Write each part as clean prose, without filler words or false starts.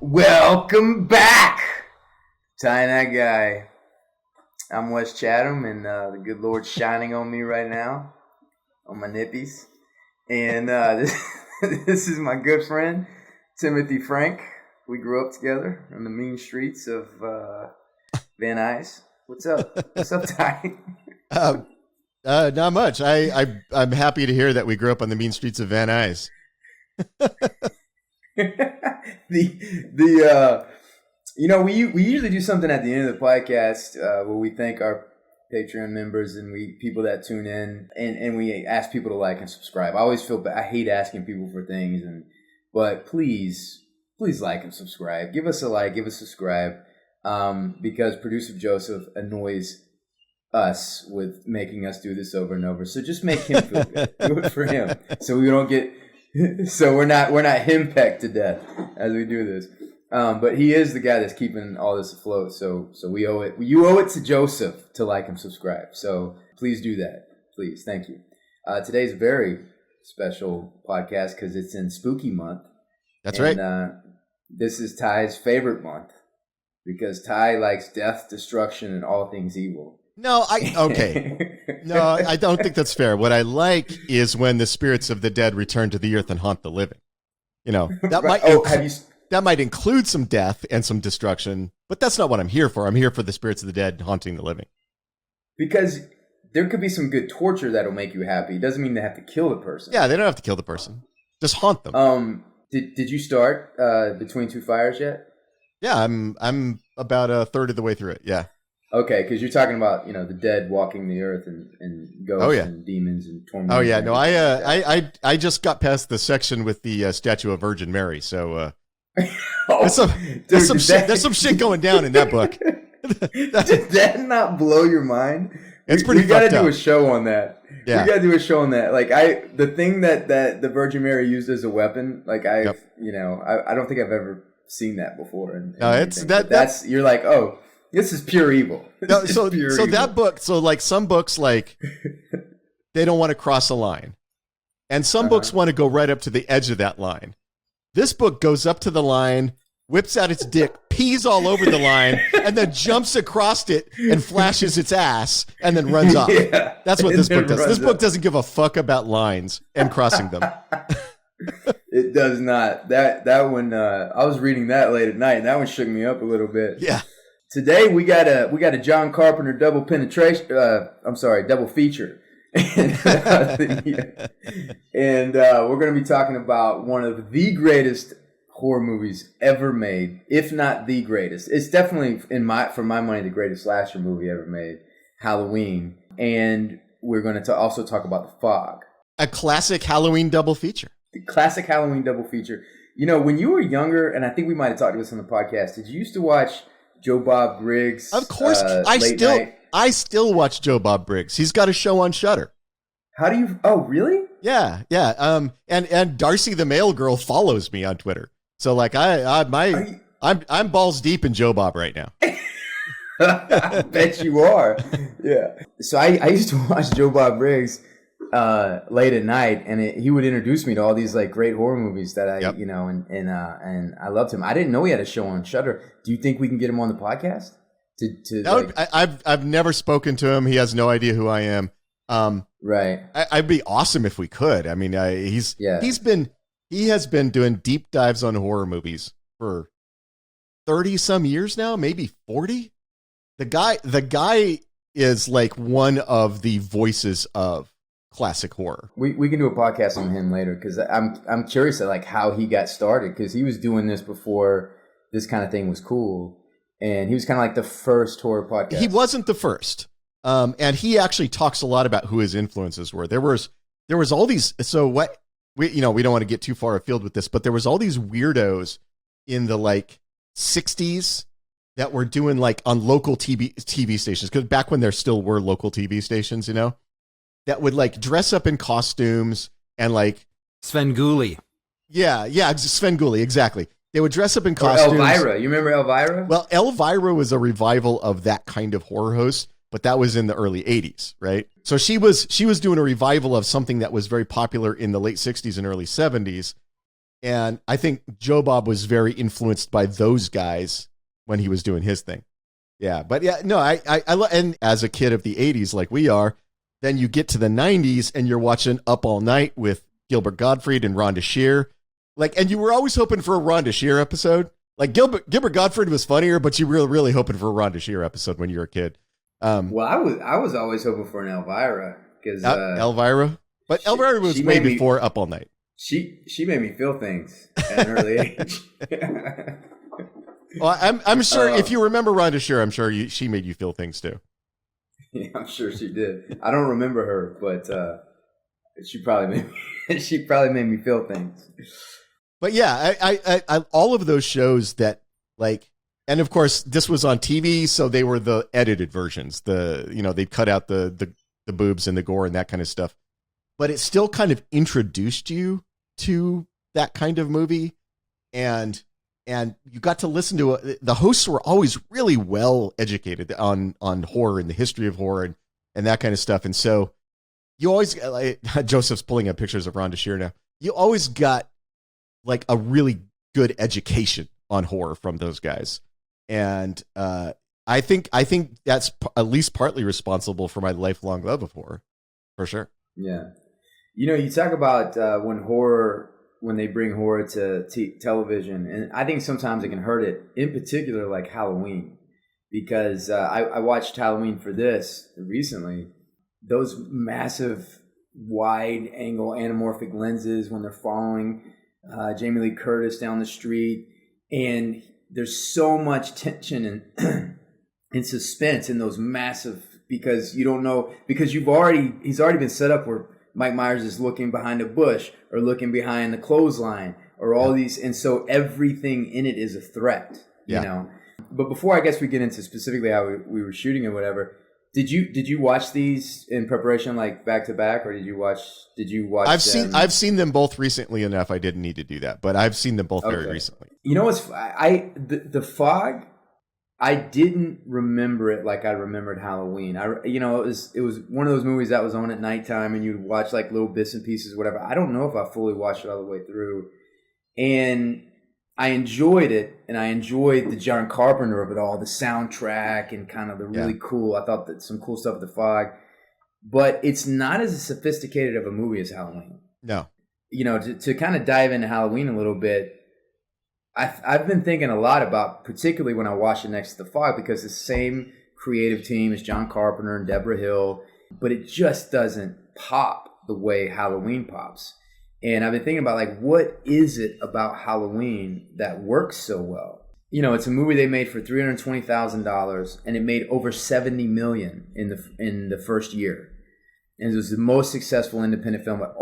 Welcome back, Ty and That Guy. I'm Wes Chatham, and the good Lord's shining on me right now, on my nippies. And this is my good friend, Franck. We grew up together on the mean streets of Van Nuys. What's up? What's up, Ty? Not much. I'm happy to hear that we grew up on the mean streets of Van Nuys. We usually do something at the end of the podcast where we thank our Patreon members and people that tune in, and we ask people to like and subscribe. I always feel bad. I hate asking people for things, but please like and subscribe. Give us a like, give us a subscribe, because producer Joseph annoys us with making us do this over and over. So just make him feel good. Do it for him, so we don't get. So we're not henpecked to death as we do this. But he is the guy that's keeping all this afloat. So you owe it to Joseph to like and subscribe. So please do that. Please. Thank you. Today's a very special podcast because it's in Spooky Month. That's right. This is Ty's favorite month because Ty likes death, destruction, and all things evil. No, I don't think that's fair. What I like is when the spirits of the dead return to the earth and haunt the living. You know, that might include some death and some destruction, but that's not what I'm here for. I'm here for the spirits of the dead haunting the living. Because there could be some good torture that'll make you happy. It doesn't mean they have to kill the person. Yeah, they don't have to kill the person. Just haunt them. Did you start Between Two Fires yet? Yeah, I'm about a third of the way through it. Yeah. Okay, because you're talking about the dead walking the earth and ghosts and demons and torment. Oh yeah, no, I just got past the section with the statue of Virgin Mary, so there's some shit going down in that book. Did that not blow your mind? It's pretty. We got to do a show on that. Yeah. We got to do a show on that. Like the thing that the Virgin Mary used as a weapon. Like I don't think I've ever seen that before. You're like, oh. This is pure evil. That book, like some books, like they don't want to cross a line, and some books want to go right up to the edge of that line. This book goes up to the line, whips out its dick, pees all over the line, and then jumps across it and flashes its ass, and then runs off. Yeah, that's what this book does. This book doesn't give a fuck about lines and crossing them. It does not. That one, I was reading that late at night, and that one shook me up a little bit. Yeah. Today we got a John Carpenter double feature, and we're going to be talking about one of the greatest horror movies ever made, if not the greatest. It's definitely for my money the greatest slasher movie ever made, Halloween, and we're going to also talk about The Fog, a classic Halloween double feature. The classic Halloween double feature. When you were younger, and I think we might have talked about this on the podcast. Did you used to watch Joe Bob Briggs? Of course, I still watch Joe Bob Briggs. He's got a show on Shudder. How do you? Oh, really? Yeah. And Darcy the Mail Girl follows me on Twitter. So like I'm balls deep in Joe Bob right now. I bet you are. Yeah. So I used to watch Joe Bob Briggs late at night, and he would introduce me to all these like great horror movies that and I loved him. I didn't know he had a show on Shudder. Do you think we can get him on the podcast? I've never spoken to him. He has no idea who I am. Right. I'd be awesome if we could. I mean, he has been doing deep dives on horror movies for 30 some years now, maybe 40. The guy is like one of the voices of classic horror. We can do a podcast on him later because I'm curious at like how he got started, because he was doing this before this kind of thing was cool, and he was kind of like the first horror podcast. He wasn't the first, and he actually talks a lot about who his influences were. There was all these. So what we don't want to get too far afield with this, but there was all these weirdos in the like 60s that were doing like on local TV stations, because back when there still were local TV stations, that would like dress up in costumes and like Svengoolie. Yeah, Svengoolie, exactly. They would dress up in costumes. Or Elvira. You remember Elvira? Well, Elvira was a revival of that kind of horror host, but that was in the early 80s, right? So she was doing a revival of something that was very popular in the late 60s and early 70s, And I think Joe Bob was very influenced by those guys when he was doing his thing. Yeah, but yeah, no, and as a kid of the 80s like we are, then you get to the 90s and you're watching Up All Night with Gilbert Gottfried and Rhonda Shear. Like, and you were always hoping for a Rhonda Shear episode. Like Gilbert Gottfried was funnier, but you were really hoping for a Rhonda Shear episode when you were a kid. Well, I was always hoping for an Elvira because Elvira, but Elvira was way before Up All Night. She made me feel things at an early age. Well, I'm sure if you remember Rhonda Shear, I'm sure she made you feel things too. Yeah, I'm sure she did. I don't remember her, but she probably made me feel things. But yeah, I all of those shows that like, and of course this was on TV, so they were the edited versions. They cut out the boobs and the gore and that kind of stuff, but it still kind of introduced you to that kind of movie, and you got to listen to the hosts were always really well educated on horror and the history of horror and that kind of stuff, and so you always like, Joseph's pulling up pictures of Rhonda Shear now. You always got like a really good education on horror from those guys, and I think that's at least partly responsible for my lifelong love of horror, for sure. Yeah. You talk about when they bring horror to television, and I think sometimes it can hurt it, in particular like Halloween, because I watched Halloween for this recently. Those massive wide angle anamorphic lenses when they're following Jamie Lee Curtis down the street, and there's so much tension and suspense in those massive, because you don't know, because he's already been set up where Mike Myers is looking behind a bush or looking behind the clothesline or all these. And so everything in it is a threat, you know. But before I guess we get into specifically how we were shooting or whatever, did you watch these in preparation like back to back, or did you watch I've seen them both recently enough. I didn't need to do that, but I've seen them both very recently. You know what's the Fog, I didn't remember it like I remembered Halloween. It was one of those movies that was on at nighttime and you'd watch like little bits and pieces, whatever. I don't know if I fully watched it all the way through. And I enjoyed it, and I enjoyed the John Carpenter of it all, the soundtrack and kind of the really cool. I thought that some cool stuff with the Fog. But it's not as sophisticated of a movie as Halloween. No. To kind of dive into Halloween a little bit, I've been thinking a lot about, particularly when I watch it next to the Fog, because the same creative team as John Carpenter and Deborah Hill, but it just doesn't pop the way Halloween pops. And I've been thinking about like, what is it about Halloween that works so well? It's a movie they made for $320,000, and it made over $70 million in the first year. And it was the most successful independent film of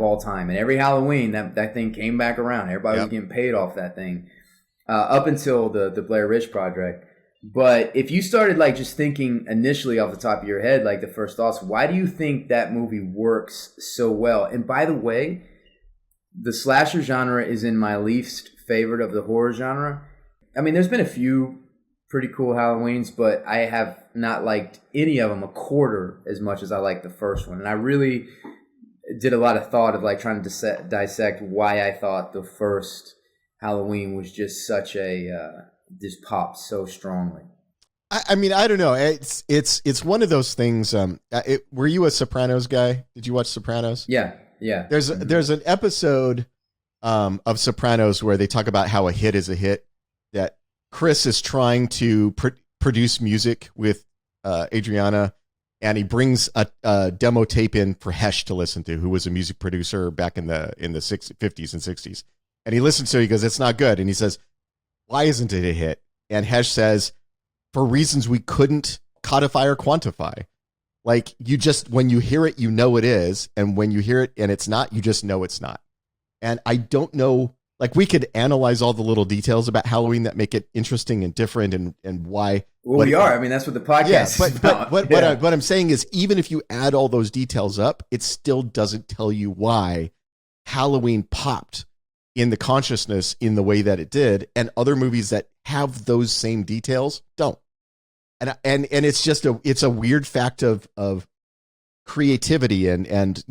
all time. And every Halloween, that thing came back around. Everybody was getting paid off that thing, up until the Blair Witch Project. But if you started like just thinking initially off the top of your head, like the first thoughts, why do you think that movie works so well? And by the way, the slasher genre is in my least favorite of the horror genre. I mean, there's been a few pretty cool Halloweens, but I have not liked any of them a quarter as much as I liked the first one. And I really did a lot of thought of like trying to dissect why I thought the first Halloween was just such just popped so strongly. I mean, I don't know. It's one of those things. Were you a Sopranos guy? Did you watch Sopranos? Yeah. There's an episode of Sopranos where they talk about how a hit is a hit. That Chris is trying to produce music with Adriana, and he brings a demo tape in for Hesh to listen to, who was a music producer back in the 50s and 60s. And he listens to it, he goes, "It's not good." And he says, "Why isn't it a hit?" And Hesh says, "For reasons we couldn't codify or quantify." Like, you just, when you hear it, you know it is. And when you hear it and it's not, you just know it's not. And I don't know, like, we could analyze all the little details about Halloween that make it interesting and different and why. Well, we are. I mean, that's what the podcast is about. But what I'm saying is, even if you add all those details up, it still doesn't tell you why Halloween popped in the consciousness in the way that it did, and other movies that have those same details don't. And it's just it's a weird fact of creativity, and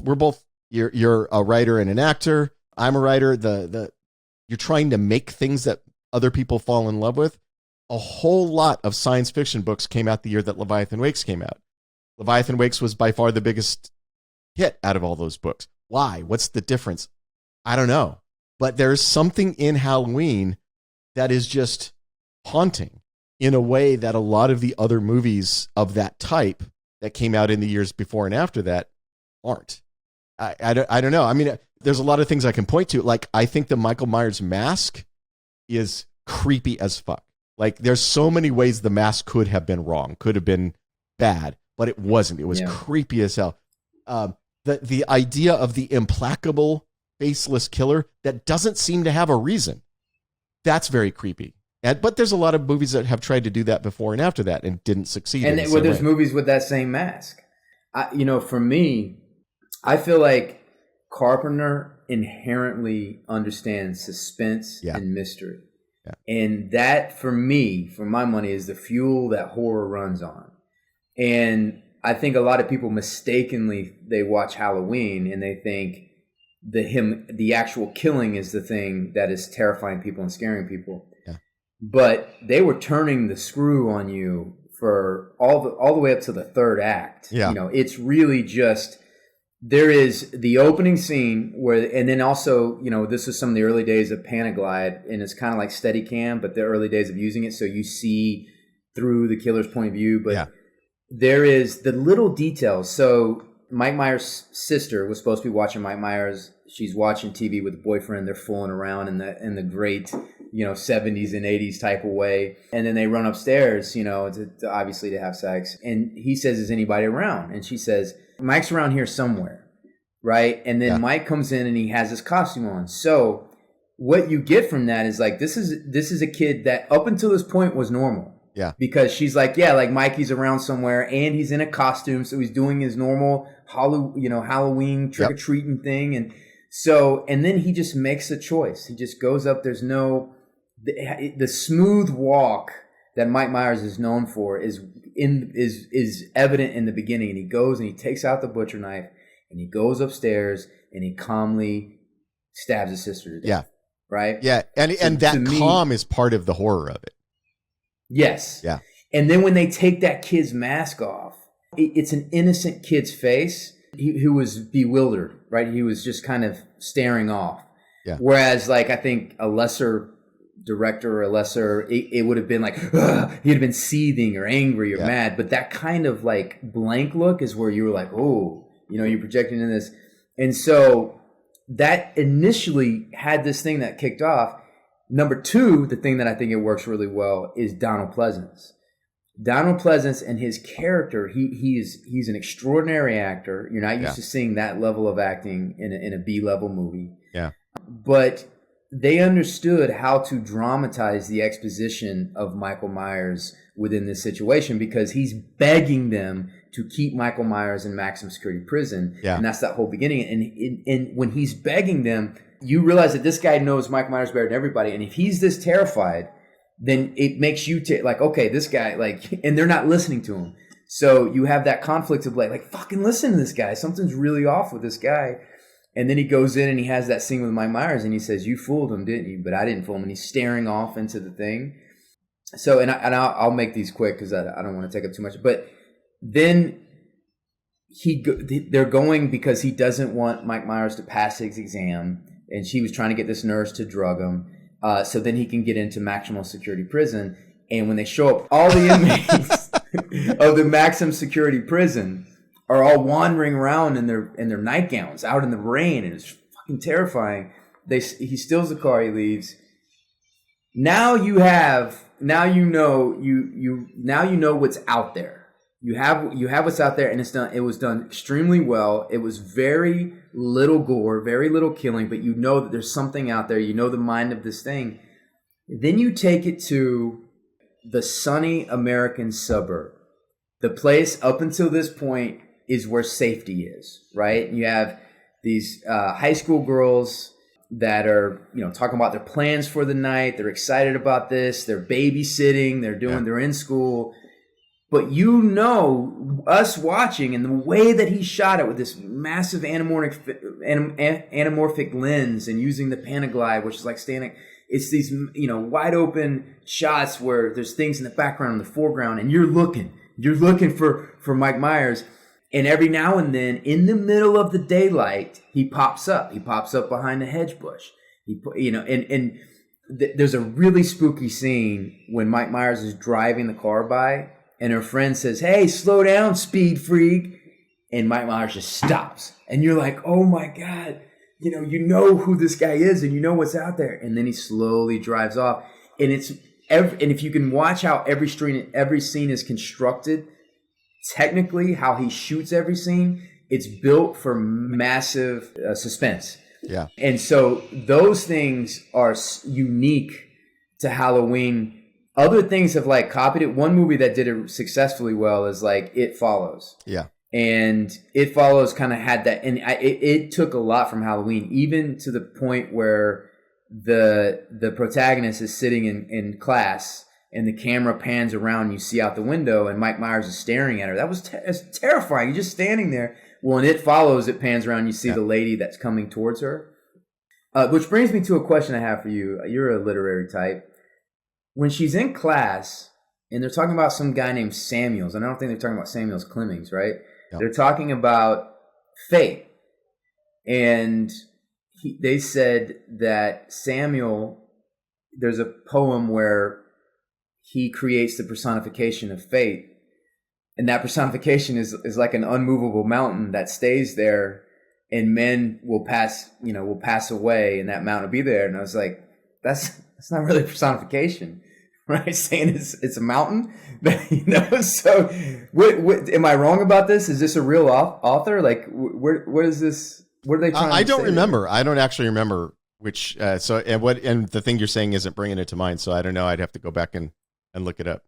we're both, you're a writer and an actor. I'm a writer. You're trying to make things that other people fall in love with. A whole lot of science fiction books came out the year that Leviathan Wakes came out. Leviathan Wakes was by far the biggest hit out of all those books. Why? What's the difference? I don't know. But there's something in Halloween that is just haunting in a way that a lot of the other movies of that type that came out in the years before and after that aren't. I don't know. I mean, there's a lot of things I can point to. Like, I think the Michael Myers mask is creepy as fuck. Like, there's so many ways the mask could have been wrong, could have been bad, but it wasn't. It was creepy as hell. The idea of the implacable, faceless killer that doesn't seem to have a reason, that's very creepy. But there's a lot of movies that have tried to do that before and after that and didn't succeed. And there's movies with that same mask. For me, I feel like Carpenter inherently understands suspense and mystery. Yeah. And that, for me, for my money, is the fuel that horror runs on. And I think a lot of people mistakenly, they watch Halloween and they think the actual killing is the thing that is terrifying people and scaring people. Yeah. But they were turning the screw on you for all the way up to the third act. Yeah. It's really just, there is the opening scene where, and then also, this was some of the early days of Panaglide, and it's kind of like Steadicam, but the early days of using it, so you see through the killer's point of view. But there is the little details. So Mike Myers' sister was supposed to be watching Mike Myers. She's watching TV with a boyfriend. They're fooling around in the great, 70s and 80s type of way. And then they run upstairs, obviously to have sex. And he says, "Is anybody around?" And she says, "Mike's around here somewhere," right? And then Mike comes in and he has his costume on. So what you get from that is like, this is a kid that up until this point was normal. Yeah. Because she's like, like Mikey's around somewhere and he's in a costume. So he's doing his normal Halloween trick-or-treating thing. And then he just makes a choice. He just goes up. There's the smooth walk that Mike Myers is known for is evident in the beginning. And he goes and he takes out the butcher knife and he goes upstairs and he calmly stabs his sister to death. Yeah. Right? Yeah. And that calm is part of the horror of it. Yes. Yeah. And then when they take that kid's mask off, it's an innocent kid's face who was bewildered, right? He was just kind of staring off. Yeah. Whereas, like, I think a lesser director or it would have been like, he'd have been seething or angry or mad. But that kind of like blank look is where you were like, oh, you're projecting in this. And so that initially had this thing that kicked off. Number two, the thing that I think it works really well is Donald Pleasance. Donald Pleasance and his character, he's an extraordinary actor. You're not used to seeing that level of acting in a B-level movie. Yeah. But they understood how to dramatize the exposition of Michael Myers within this situation because he's begging them to keep Michael Myers in maximum security prison. Yeah. And that's that whole beginning. And when he's begging them, you realize that this guy knows Michael Myers better than everybody. And if he's this terrified, then it makes you like, okay, this guy, like, and they're not listening to him. So you have that conflict of like fucking listen to this guy. Something's really off with this guy. And then he goes in and he has that scene with Mike Myers and he says, "You fooled him, didn't you?" But I didn't fool him. And he's staring off into the thing. So, and I'll make these quick because I don't want to take up too much. But then they're going because he doesn't want Mike Myers to pass his exam. And she was trying to get this nurse to drug him. So then he can get into maximum security prison. And when they show up, all the inmates of the maximum security prison are all wandering around in their nightgowns out in the rain. And it's fucking terrifying. He steals the car, he leaves. Now you know what's out there. You have what's out there, and it was done extremely well. It was very little gore, very little killing, but you know that there's something out there. You know the mind of this thing. Then you take it to the sunny American suburb. The place up until this point is where safety is, right? You have these high school girls that are, talking about their plans for the night. They're excited about this. They're babysitting. They're in school. But you know, us watching and the way that he shot it with this massive anamorphic lens and using the Panaglide, which is like standing, it's these, you know, wide open shots where there's things in the background and the foreground, and you're looking for Mike Myers. And every now and then, in the middle of the daylight, he pops up. He pops up behind the hedge bush. There's a really spooky scene when Mike Myers is driving the car by, and her friend says, "Hey, slow down, speed freak." And Mike Myers just stops. And you're like, oh my God, you know who this guy is and you know what's out there. And then he slowly drives off. And and if you can watch how every scene is constructed, technically how he shoots every scene, it's built for massive suspense. Yeah. And so those things are unique to Halloween. Other things have like copied it. One movie that did it successfully well is like It Follows. Yeah. And It Follows kind of had that, and it took a lot from Halloween, even to the point where the protagonist is sitting in class and the camera pans around, you see out the window, and Mike Myers is staring at her. That was it's terrifying. You're just standing there. Well, in It Follows, it pans around, you see the lady that's coming towards her. Which brings me to a question I have for you. You're a literary type. When she's in class, and they're talking about some guy named Samuels, and I don't think they're talking about Samuels Clemens, right? No. They're talking about fate. And they said that Samuel, there's a poem where he creates the personification of fate. And that personification is like an unmovable mountain that stays there, and men will pass away, and that mountain will be there. And I was like, that's not really personification, right? Saying it's a mountain, So, what am I wrong about this? Is this a real author? Like, what is this? What are they trying to say? I don't remember. I don't actually remember which. And the thing you're saying isn't bringing it to mind. So I don't know. I'd have to go back and look it up.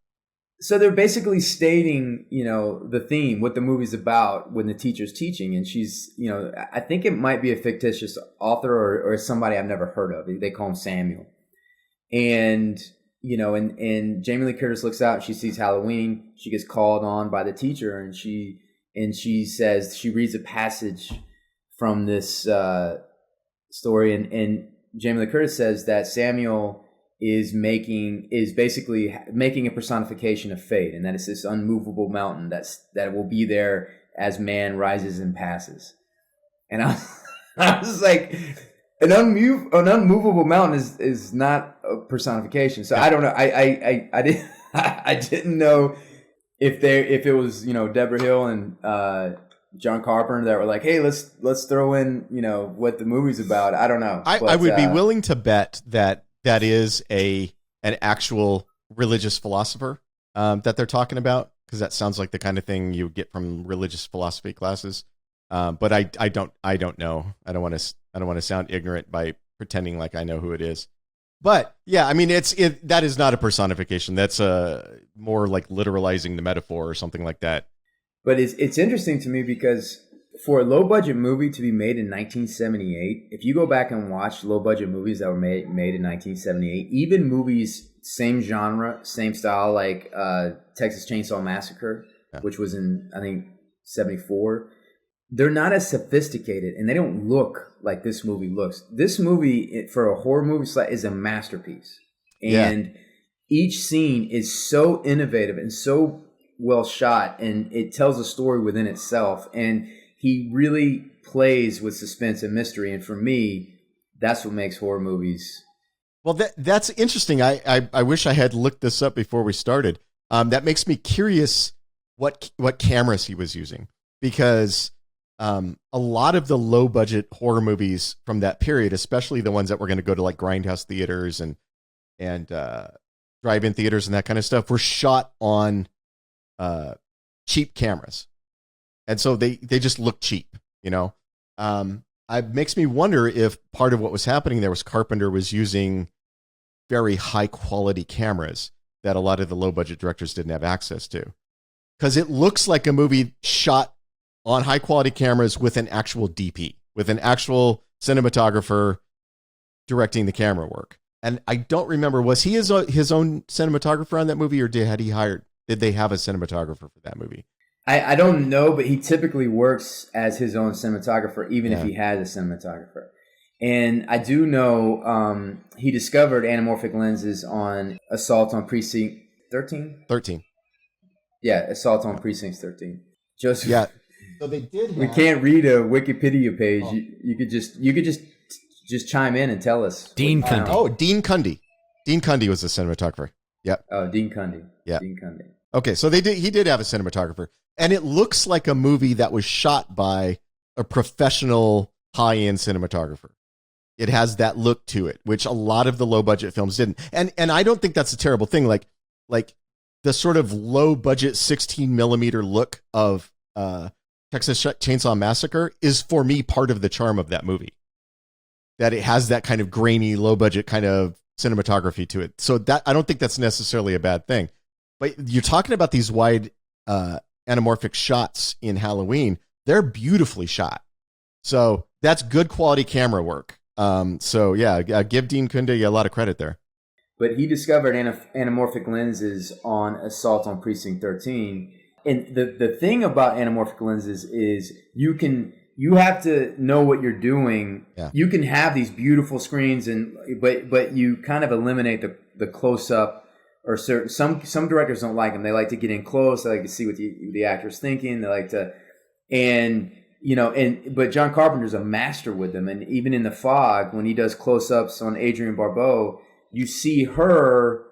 So they're basically stating, the theme, what the movie's about when the teacher's teaching. And she's, I think it might be a fictitious author or somebody I've never heard of. They call him Samuel. And, and Jamie Lee Curtis looks out and she sees Halloween. She gets called on by the teacher, and she says, she reads a passage from this story. And Jamie Lee Curtis says that Samuel is basically making a personification of fate, and that it's this unmovable mountain that will be there as man rises and passes. And I was like, an unmovable mountain is not a personification. So I don't know. I didn't know if it was Deborah Hill and John Carpenter that were like, hey, let's throw in what the movie's about. I don't know. I would be willing to bet that is an actual religious philosopher that they're talking about, because that sounds like the kind of thing you get from religious philosophy classes. But I don't know. I don't want to sound ignorant by pretending like I know who it is. But yeah, I mean, that is not a personification. That's more like literalizing the metaphor or something like that. But it's interesting to me because for a low-budget movie to be made in 1978, if you go back and watch low-budget movies that were made in 1978, even movies, same genre, same style, like Texas Chainsaw Massacre, which was in, I think, 74, they're not as sophisticated, and they don't look like this movie looks. This movie, for a horror movie, is a masterpiece. And each scene is so innovative and so well shot, and it tells a story within itself. And he really plays with suspense and mystery. And for me, that's what makes horror movies. Well, that's interesting. I wish I had looked this up before we started. That makes me curious what cameras he was using, because a lot of the low budget horror movies from that period, especially the ones that were going to go to like grindhouse theaters and drive-in theaters and that kind of stuff, were shot on cheap cameras. And so they just look cheap, It makes me wonder if part of what was happening there was Carpenter was using very high quality cameras that a lot of the low budget directors didn't have access to. Because it looks like a movie shot on high quality cameras with an actual DP, with an actual cinematographer directing the camera work. And I don't remember, was he his own cinematographer on that movie, or had he hired? did they have a cinematographer for that movie? I don't know, but he typically works as his own cinematographer, even if he has a cinematographer. And I do know he discovered anamorphic lenses on Assault on Precinct 13? 13. Yeah, Assault on Precinct 13. Joseph. Yeah. So they did. We can't read a Wikipedia page. Oh. You could just chime in and tell us. Dean Cundy. Oh, Dean Cundy. Dean Cundy was the cinematographer. Yep. Oh, Dean Cundy. Yeah. Dean Cundy. Okay, so he did have a cinematographer, and it looks like a movie that was shot by a professional high-end cinematographer. It has that look to it, which a lot of the low-budget films didn't. And I don't think that's a terrible thing. Like the sort of low-budget 16 millimeter look of Texas Chainsaw Massacre is, for me, part of the charm of that movie. That it has that kind of grainy, low-budget kind of cinematography to it. So that I don't think that's necessarily a bad thing. But you're talking about these wide anamorphic shots in Halloween. They're beautifully shot. So that's good quality camera work. So yeah, give Dean Cundy a lot of credit there. But he discovered anamorphic lenses on Assault on Precinct 13. And the thing about anamorphic lenses is you have to know what you're doing. Yeah. You can have these beautiful screens, but you kind of eliminate the close up. Or some directors don't like them. They like to get in close. They like to see what the actor's thinking. They like to, but John Carpenter's a master with them. And even in The Fog, when he does close-ups on Adrienne Barbeau, you see her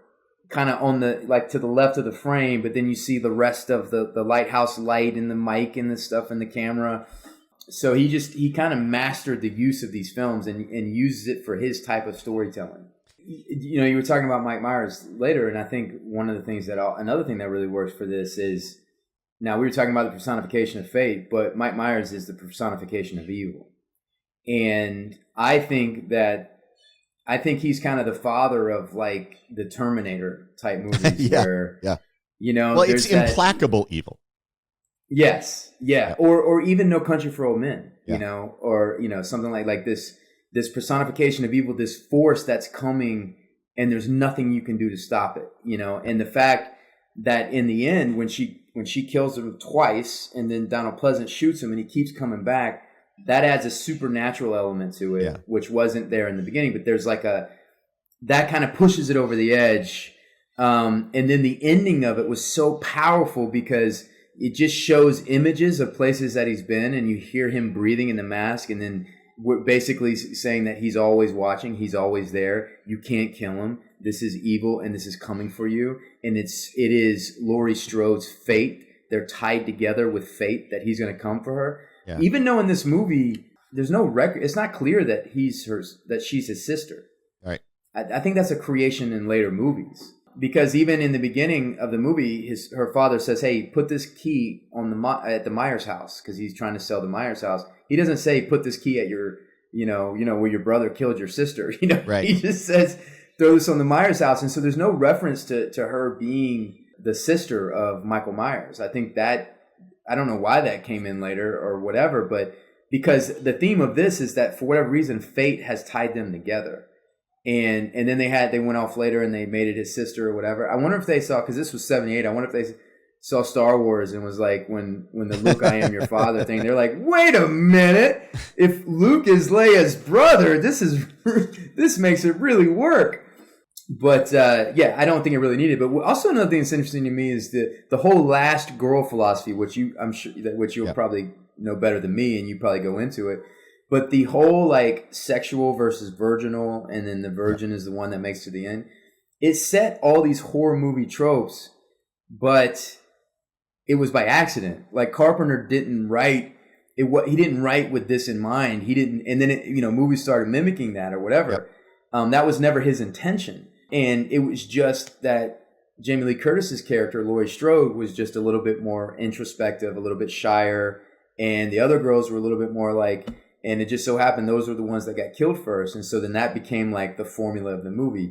kind of on to the left of the frame, but then you see the rest of the lighthouse light and the mic and the stuff and the camera. So he kind of mastered the use of these films and uses it for his type of storytelling. You were talking about Mike Myers later, and I think another thing that really works for this is, now we were talking about the personification of fate, but Mike Myers is the personification of evil. And I think he's kind of the father of like the Terminator type movies where, well, it's implacable evil. Yes. Yeah. Or even No Country for Old Men, or something like this personification of evil, this force that's coming, and there's nothing you can do to stop it, And the fact that in the end, when she kills him twice, and then Donald Pleasance shoots him, and he keeps coming back, that adds a supernatural element to it, which wasn't there in the beginning. But there's that kind of pushes it over the edge. And then the ending of it was so powerful because it just shows images of places that he's been, and you hear him breathing in the mask, and then we're basically saying that he's always watching, he's always there. You can't kill him. This is evil, and this is coming for you. And it is Laurie Strode's fate. They're tied together with fate that he's going to come for her. Yeah. Even though in this movie there's no record, it's not clear that she's his sister. Right. I think that's a creation in later movies. Because even in the beginning of the movie, her father says, "Hey, put this key at the Myers house," because he's trying to sell the Myers house. He doesn't say, "Put this key at your, where your brother killed your sister." Right. He just says, "Throw this on the Myers house," and so there's no reference to her being the sister of Michael Myers. I think that I don't know why that came in later or whatever, but because the theme of this is that for whatever reason, fate has tied them together. And then they went off later and they made it his sister or whatever. I wonder if they saw, because this was 1978, I wonder if they saw Star Wars and was like, when the Luke, I am your father thing, they're like, wait a minute, if Luke is Leia's brother, this makes it really work. But I don't think it really needed. But also another thing that's interesting to me is the whole last girl philosophy, which you'll probably know better than me, and you probably go into it. But the whole like sexual versus virginal, and then the virgin is the one that makes it to the end. It set all these horror movie tropes, but it was by accident. Like Carpenter didn't write it. He didn't write with this in mind. He didn't, and then movies started mimicking that or whatever. Yep. That was never his intention, and it was just that Jamie Lee Curtis's character, Laurie Strode, was just a little bit more introspective, a little bit shyer, and the other girls were a little bit more like. And it just so happened those were the ones that got killed first. And so then that became like the formula of the movie.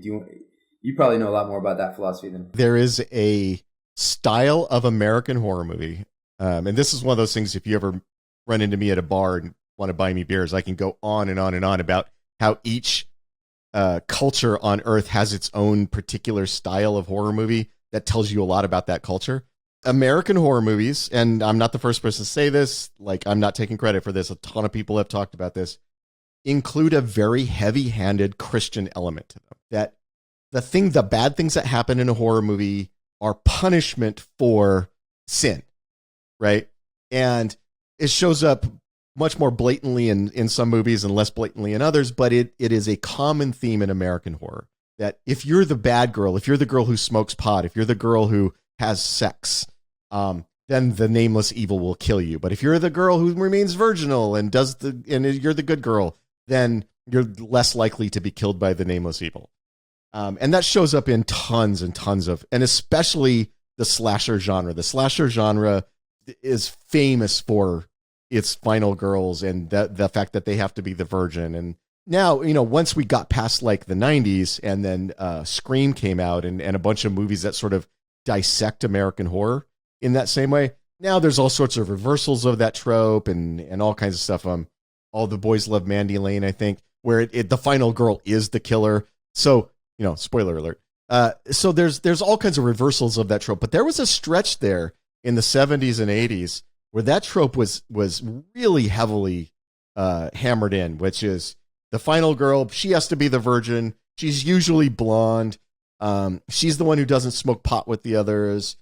You probably know a lot more about that philosophy than... There is a style of American horror movie. And this is one of those things, if you ever run into me at a bar and want to buy me beers, I can go on and on and on about how each culture on Earth has its own particular style of horror movie that tells you a lot about that culture. American horror movies, and I'm not the first person to say this, like I'm not taking credit for this, a ton of people have talked about this, include a very heavy-handed Christian element to them. That the bad things that happen in a horror movie are punishment for sin, right? And it shows up much more blatantly in some movies and less blatantly in others, but it is a common theme in American horror. That if you're the bad girl, if you're the girl who smokes pot, if you're the girl who has sex, then the nameless evil will kill you. But if you're the girl who remains virginal and you're the good girl, then you're less likely to be killed by the nameless evil. And that shows up in tons and tons of, and especially the slasher genre. The slasher genre is famous for its final girls and the fact that they have to be the virgin. And now, once we got past like the 90s and then Scream came out and a bunch of movies that sort of dissect American horror in that same way, now there's all sorts of reversals of that trope and all kinds of stuff. All the Boys Love Mandy Lane, I think, where the final girl is the killer. So, spoiler alert. So there's all kinds of reversals of that trope. But there was a stretch there in the 70s and 80s where that trope was really heavily hammered in, which is the final girl, she has to be the virgin. She's usually blonde. She's the one who doesn't smoke pot with the others.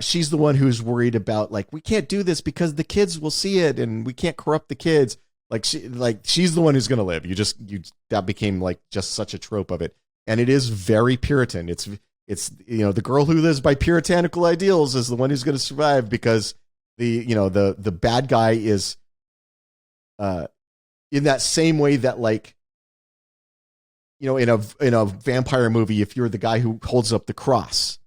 She's the one who's worried about, like, we can't do this because the kids will see it and we can't corrupt the kids. She's the one who's going to live. That became like just such a trope of it. And it is very Puritan. It's the girl who lives by puritanical ideals is the one who's going to survive because the bad guy is in that same way that, like, in a vampire movie, if you're the guy who holds up the cross,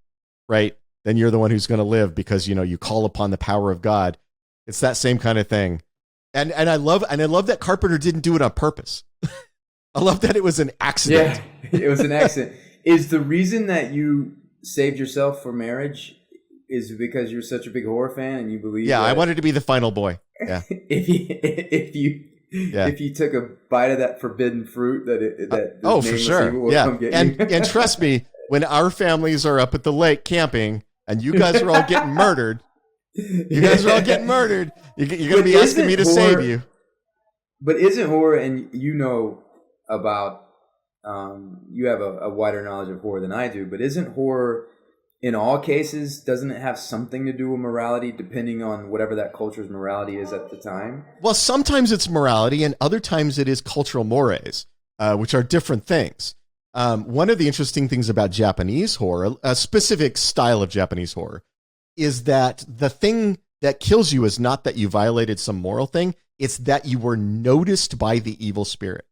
right, then you're the one who's going to live because you call upon the power of God. It's that same kind of thing. And I love that Carpenter didn't do it on purpose. I love that it was an accident. Yeah, it was an accident. Is the reason that you saved yourself for marriage is because you're such a big horror fan and you believe? Yeah, I wanted to be the final boy. Yeah. if you took a bite of that forbidden fruit, for sure. Yeah, and trust me, when our families are up at the lake camping and you guys are all getting murdered, you're going to be asking me to save you. But isn't horror, and about, you have a wider knowledge of horror than I do, but isn't horror, in all cases, doesn't it have something to do with morality, depending on whatever that culture's morality is at the time? Well, sometimes it's morality, and other times it is cultural mores, which are different things. One of the interesting things about Japanese horror, a specific style of Japanese horror, is that the thing that kills you is not that you violated some moral thing, it's that you were noticed by the evil spirit.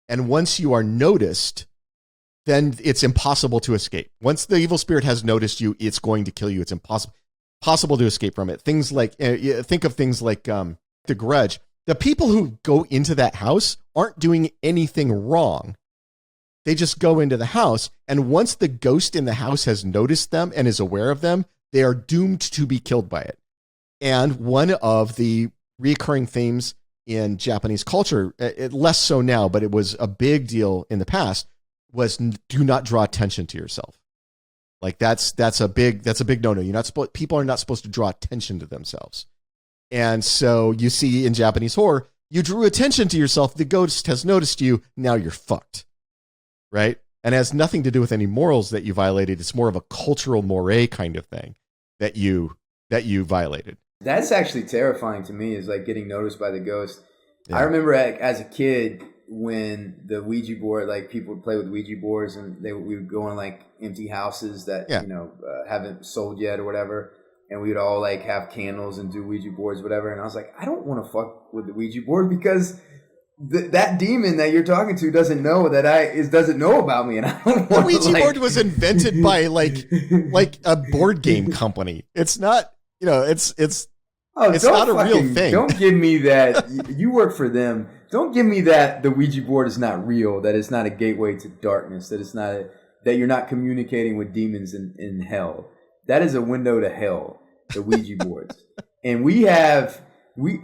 And once you are noticed, then it's impossible to escape. Once the evil spirit has noticed you, it's going to kill you. It's impossible to escape from it. Things like, think of things like The Grudge. The people who go into that house aren't doing anything wrong. They just go into the house, and once the ghost in the house has noticed them and is aware of them, they are doomed to be killed by it. And one of the recurring themes in Japanese culture, less so now, but it was a big deal in the past, was do not draw attention to yourself. Like that's a big no-no. People are not supposed to draw attention to themselves. And so you see in Japanese horror, you drew attention to yourself, the ghost has noticed you, now you're fucked. Right? And it has nothing to do with any morals that you violated. It's more of a cultural moray kind of thing that you violated. That's actually terrifying to me, is like getting noticed by the ghost. Yeah. I remember as a kid when the Ouija board, like people would play with Ouija boards and we would go in like empty houses that, haven't sold yet or whatever. And we would all like have candles and do Ouija boards, whatever. And I was like, I don't want to fuck with the Ouija board because that demon that you're talking to doesn't know doesn't know about me, and I don't want. The Ouija board was invented by like a board game company. It's not, it's not a real thing. Don't give me that. You work for them. Don't give me that. The Ouija board is not real. That it's not a gateway to darkness. That it's not that you're not communicating with demons in hell. That is a window to hell. The Ouija boards, and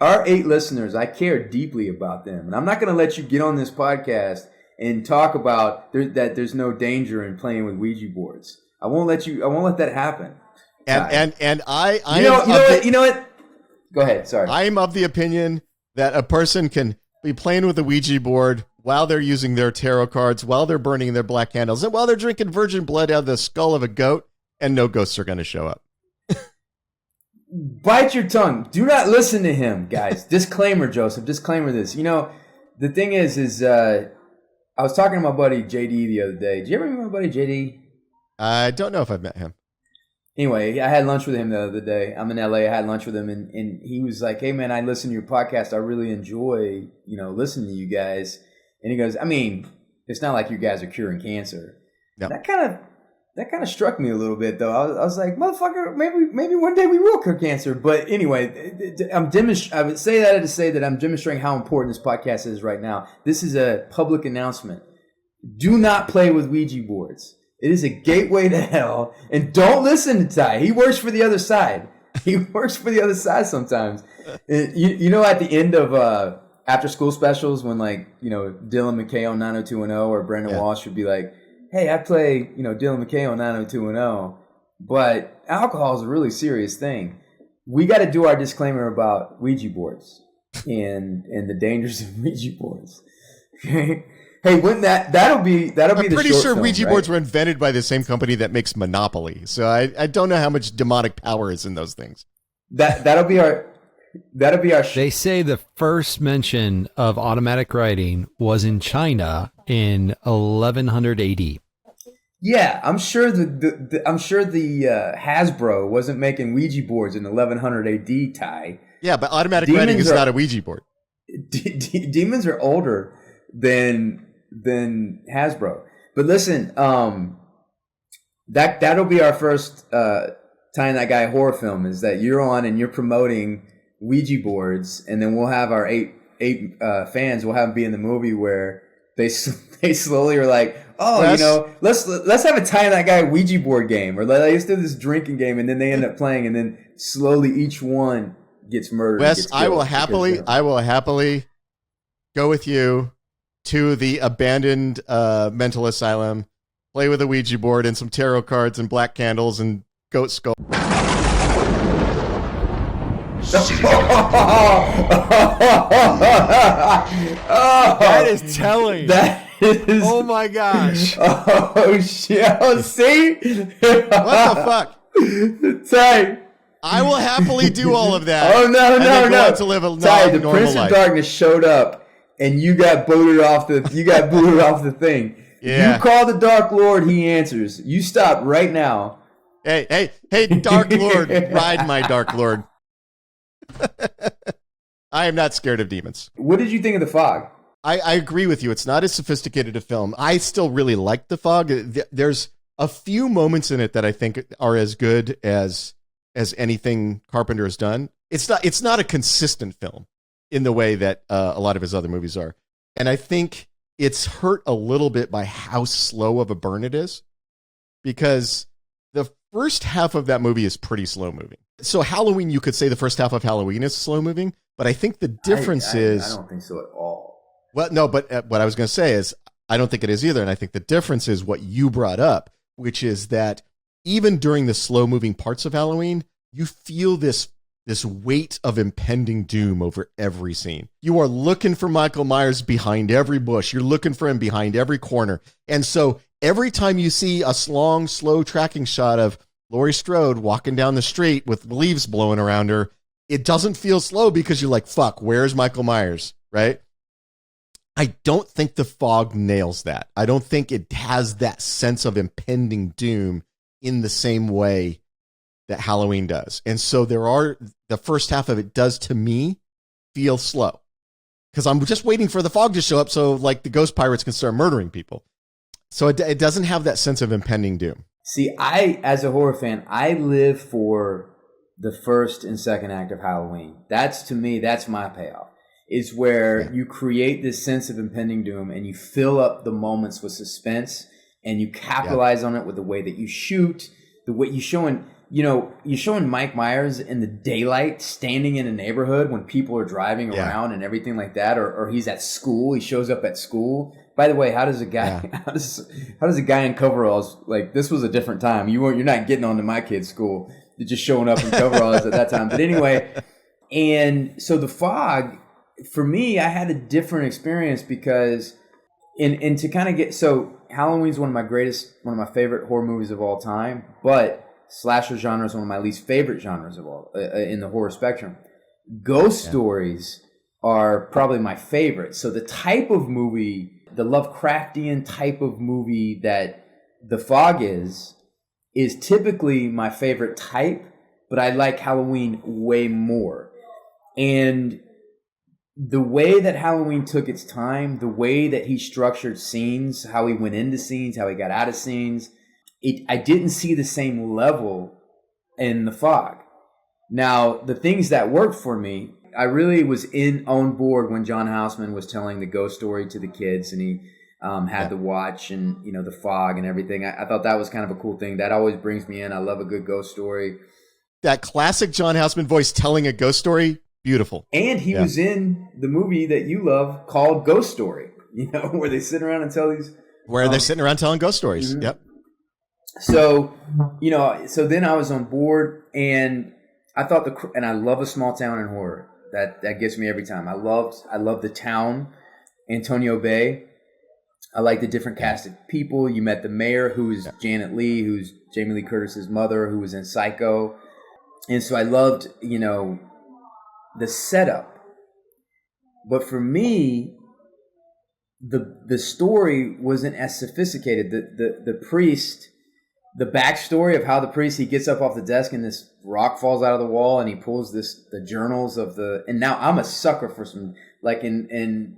our 8 listeners, I care deeply about them. And I'm not going to let you get on this podcast and talk about that there's no danger in playing with Ouija boards. I won't let that happen. And I you know what? Go ahead. Sorry. I'm of the opinion that a person can be playing with a Ouija board while they're using their tarot cards, while they're burning their black candles, and while they're drinking virgin blood out of the skull of a goat, and no ghosts are going to show up. Bite your tongue. Do not listen to him, guys. Disclaimer, Joseph. Disclaimer this. You know, the thing is I was talking to my buddy JD the other day. Do you ever meet my buddy JD? I don't know if I've met him. Anyway, I had lunch with him the other day. I'm in LA. I had lunch with him, and he was like, "Hey, man, I listen to your podcast. I really enjoy, listening to you guys." And he goes, "I mean, it's not like you guys are curing cancer." No. That kind of struck me a little bit, though. I was like, "Motherfucker, maybe one day we will cure cancer." But anyway, I would say that to say that I'm demonstrating how important this podcast is right now. This is a public announcement. Do not play with Ouija boards. It is a gateway to hell. And don't listen to Ty. He works for the other side. He works for the other side sometimes. You know, at the end of after school specials, when Dylan McKay on 90210 or Brendan Walsh would be like, "Hey, I play Dylan McKay on 90210, but alcohol is a really serious thing." We got to do our disclaimer about Ouija boards and the dangers of Ouija boards. Okay. Hey, wouldn't that'll be the short film. I'm pretty sure Ouija boards were invented by the same company that makes Monopoly. So I don't know how much demonic power is in those things. That'll be our. They say the first mention of automatic writing was in China in 1100 AD. Yeah, I'm sure the Hasbro wasn't making Ouija boards in 1100 AD. Ty. Yeah, but automatic writing is not a Ouija board. Demons are older than Hasbro. But listen, that'll be our first Tying That Guy horror film, is that you're on and you're promoting Ouija boards, and then we'll have our eight fans. We'll have them be in the movie where they slowly are like, let's have a Tying That Guy Ouija board game, or let's do this drinking game, and then they end up playing, and then slowly each one gets murdered. Wes, I will happily go with you to the abandoned mental asylum, play with a Ouija board and some tarot cards and black candles and goat skull. That is telling. That is. Oh my gosh. Oh shit! Oh, see? What the fuck? Ty. I will happily do all of that. Oh no! To live a Ty, the Prince life. of Darkness showed up, and you got booted off the thing. Yeah. You call the Dark Lord, he answers. You stop right now. Hey, Dark Lord, ride my Dark Lord. I am not scared of demons. What did you think of The Fog? I agree with you. It's not as sophisticated a film. I still really like The Fog. There's a few moments in it that I think are as good as anything Carpenter has done. It's not a consistent film in the way that a lot of his other movies are. And I think it's hurt a little bit by how slow of a burn it is, because the first half of that movie is pretty slow moving. So Halloween, you could say the first half of Halloween is slow moving, but I think the difference is... I don't think so at all. Well, no, but what I was going to say is I don't think it is either. And I think the difference is what you brought up, which is that even during the slow moving parts of Halloween, you feel this weight of impending doom over every scene. You are looking for Michael Myers behind every bush. You're looking for him behind every corner. And so every time you see a long, slow tracking shot of Laurie Strode walking down the street with leaves blowing around her, it doesn't feel slow because you're like, fuck, where's Michael Myers, right? I don't think The Fog nails that. I don't think it has that sense of impending doom in the same way that Halloween does. And so the first half of it does, to me, feel slow, because I'm just waiting for the fog to show up so like the ghost pirates can start murdering people. So it doesn't have that sense of impending doom. See, as a horror fan, I live for the first and second act of Halloween. To me, that's my payoff. Is where you create this sense of impending doom and you fill up the moments with suspense and you capitalize on it with the way that you shoot, the way you showing. you're showing Mike Myers in the daylight standing in a neighborhood when people are driving around and everything like that, or he's at school. He shows up at school. By the way, how does a guy how does a guy in coveralls, like, this was a different time. You're not getting onto my kid's school. You're just showing up in coveralls at that time. But anyway, and so The Fog, for me, I had a different experience because and to kind of get, so Halloween's one of my favorite horror movies of all time, but slasher genre is one of my least favorite genres of all in the horror spectrum. Ghost stories are probably my favorite. So the type of movie, the Lovecraftian type of movie that The Fog is typically my favorite type, but I like Halloween way more. And the way that Halloween took its time, the way that he structured scenes, how he went into scenes, how he got out of scenes, I didn't see the same level in The Fog. Now, the things that worked for me, I really was on board when John Houseman was telling the ghost story to the kids, and he had the watch and The Fog and everything. I thought that was kind of a cool thing. That always brings me in. I love a good ghost story. That classic John Houseman voice telling a ghost story, beautiful. And he was in the movie that you love called Ghost Story. Where they sit around and tell these. Where they're sitting around telling ghost stories. Mm-hmm. Yep. So, so then I was on board, and I thought and I love a small town in horror. That gets me every time. I love the town, Antonio Bay. I like the different cast of people. You met the mayor, who is Janet Leigh, who's Jamie Lee Curtis's mother, who was in Psycho. And so I loved, the setup. But for me, the story wasn't as sophisticated. The priest, the backstory of how the priest, he gets up off the desk and this rock falls out of the wall and he pulls the journals of and now I'm a sucker for some, like in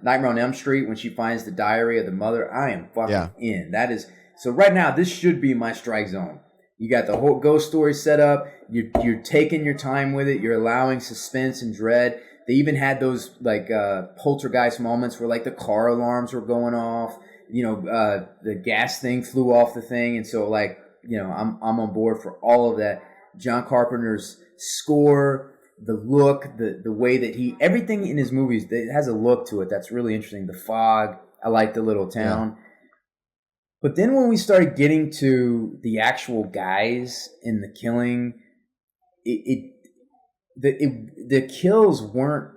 Nightmare on Elm Street, when she finds the diary of the mother, I am fucking in. That is, so right now this should be my strike zone. You got the whole ghost story set up. You're taking your time with it. You're allowing suspense and dread. They even had those like poltergeist moments where like the car alarms were going off. The gas thing flew off the thing, and so like I'm on board for all of that. John Carpenter's score, the look, the way that everything in his movies, it has a look to it that's really interesting. The Fog, I like the little town. Yeah. But then when we started getting to the actual guys in the killing, the kills weren't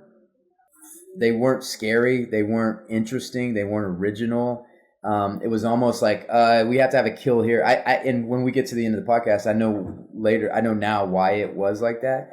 scary, they weren't interesting, they weren't original. It was almost like we have to have a kill here. And when we get to the end of the podcast, I know now why it was like that.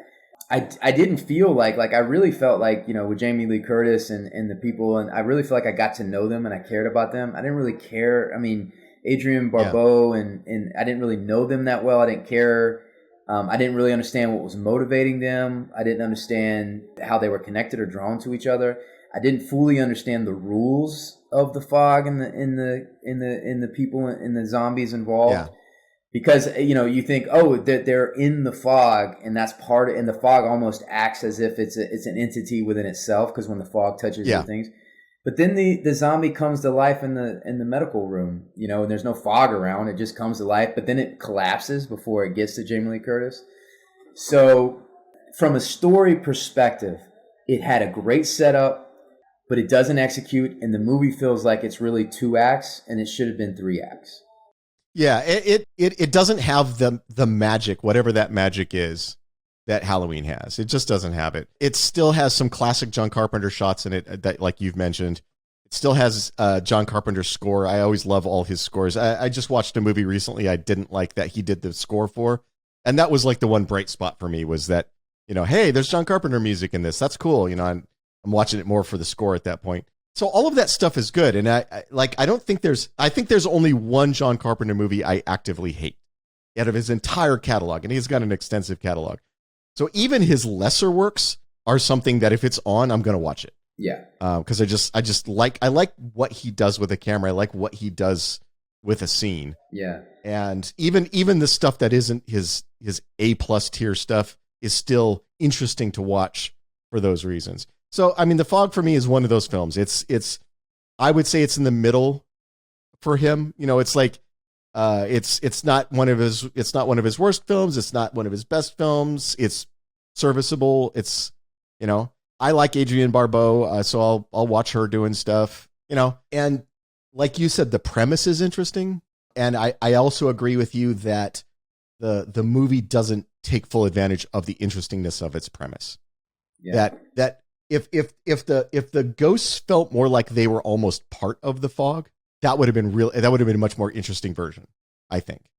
I didn't feel like I really felt like, with Jamie Lee Curtis and the people, and I really feel like I got to know them and I cared about them. I didn't really care. I mean, Adrienne Barbeau and I didn't really know them that well. I didn't care. I didn't really understand what was motivating them. I didn't understand how they were connected or drawn to each other. I didn't fully understand the rules of the Fog and the people and the zombies involved. Yeah. Because you think, that they're in the Fog, and that's and the Fog almost acts as if it's an entity within itself, because when the Fog touches things. But then the zombie comes to life in the medical room, and there's no fog around. It just comes to life, but then it collapses before it gets to Jamie Lee Curtis. So from a story perspective, it had a great setup, but it doesn't execute, and the movie feels like it's really 2 acts, and it should have been 3 acts. Yeah, it doesn't have the magic, whatever that magic is, that Halloween has. It just doesn't have it. It still has some classic John Carpenter shots in it, that, like you've mentioned. It still has John Carpenter's score. I always love all his scores. I just watched a movie recently I didn't like that he did the score for, and that was like the one bright spot for me, was that, hey, there's John Carpenter music in this. That's cool. I'm watching it more for the score at that point. So all of that stuff is good, and I think there's only one John Carpenter movie I actively hate out of his entire catalog, and he's got an extensive catalog. So even his lesser works are something that if it's on, I'm going to watch it. Yeah. Because I like what he does with a camera. I like what he does with a scene. Yeah. And even the stuff that isn't his A+ tier stuff is still interesting to watch for those reasons. So, I mean, The Fog for me is one of those films. I would say it's in the middle for him. It's like It's not one of his worst films. It's not one of his best films. It's serviceable. It's, I like Adrienne Barbeau, so I'll watch her doing stuff, and like you said, the premise is interesting. And I also agree with you that the movie doesn't take full advantage of the interestingness of its premise. Yeah. That if the ghosts felt more like they were almost part of the fog, that would have been a much more interesting version, I think.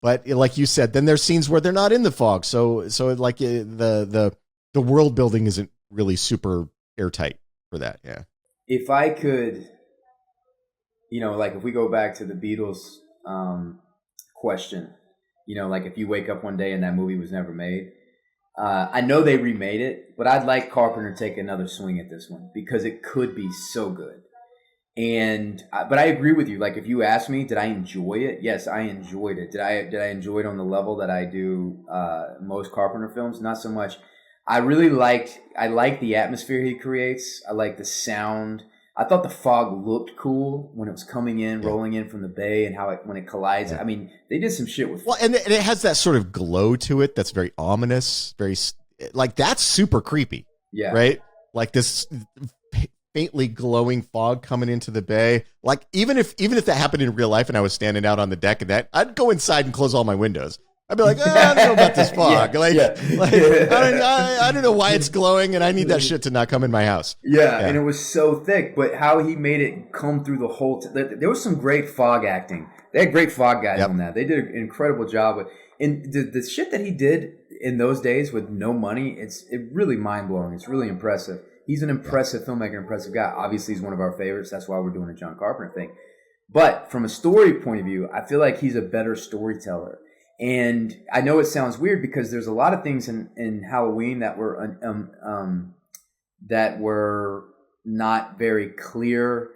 But like you said, then there's scenes where they're not in the fog. So like the world building isn't really super airtight for that. Yeah. If I could, like if we go back to the Beatles question, like if you wake up one day and that movie was never made, I know they remade it, but I'd like Carpenter to take another swing at this one because it could be so good. But I agree with you. Like if you ask me, did I enjoy it? Yes, I enjoyed it. Did I enjoy it on the level that I do most Carpenter films? Not so much. I like the atmosphere he creates. I like the sound. I thought the fog looked cool when it was coming in, rolling in from the bay, and how when it collides. Yeah. I mean, they did some shit with. Well, and it has that sort of glow to it that's very ominous, that's super creepy. Yeah. Right. Like this faintly glowing fog coming into the bay. Like even if that happened in real life and I was standing out on the deck and that, I'd go inside and close all my windows. I'd be like, I don't know about this fog. I don't know why it's glowing, and I need that shit to not come in my house. Yeah, and it was so thick, but how he made it come through the whole there was some great fog acting. They had great fog guys on that. They did an incredible job with, and the shit that he did in those days with no money, it's really mind-blowing. It's really impressive. He's an impressive filmmaker, impressive guy. Obviously, he's one of our favorites. That's why we're doing a John Carpenter thing. But from a story point of view, I feel like he's a better storyteller. And I know it sounds weird because there's a lot of things in Halloween that were not very clear,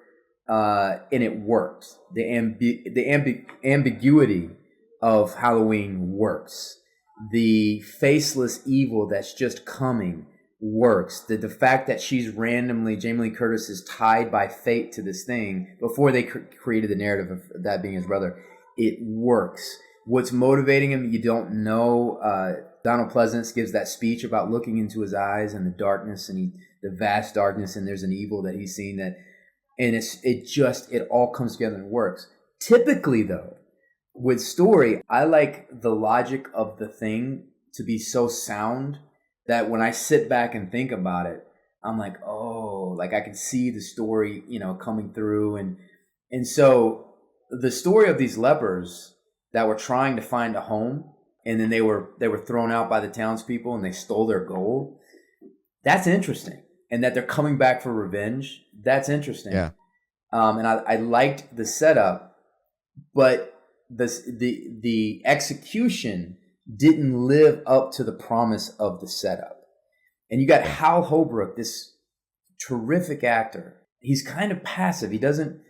and it worked. The ambiguity of Halloween works. The faceless evil that's just coming works. The fact that she's randomly, Jamie Lee Curtis is tied by fate to this thing before they created the narrative of that being his brother. It works. What's motivating him, you don't know. Donald Pleasance gives that speech about looking into his eyes and the darkness and the vast darkness, and there's an evil that he's seen and it all comes together and works. Typically, though, with story, I like the logic of the thing to be so sound that when I sit back and think about it, I'm like, oh, like I can see the story, coming through, and so the story of these lepers that were trying to find a home, and then they were thrown out by the townspeople, and they stole their gold. That's interesting, and that they're coming back for revenge. That's interesting. Yeah. And I liked the setup, but the execution didn't live up to the promise of the setup. And you got Hal Holbrook, this terrific actor. He's kind of passive. He doesn't.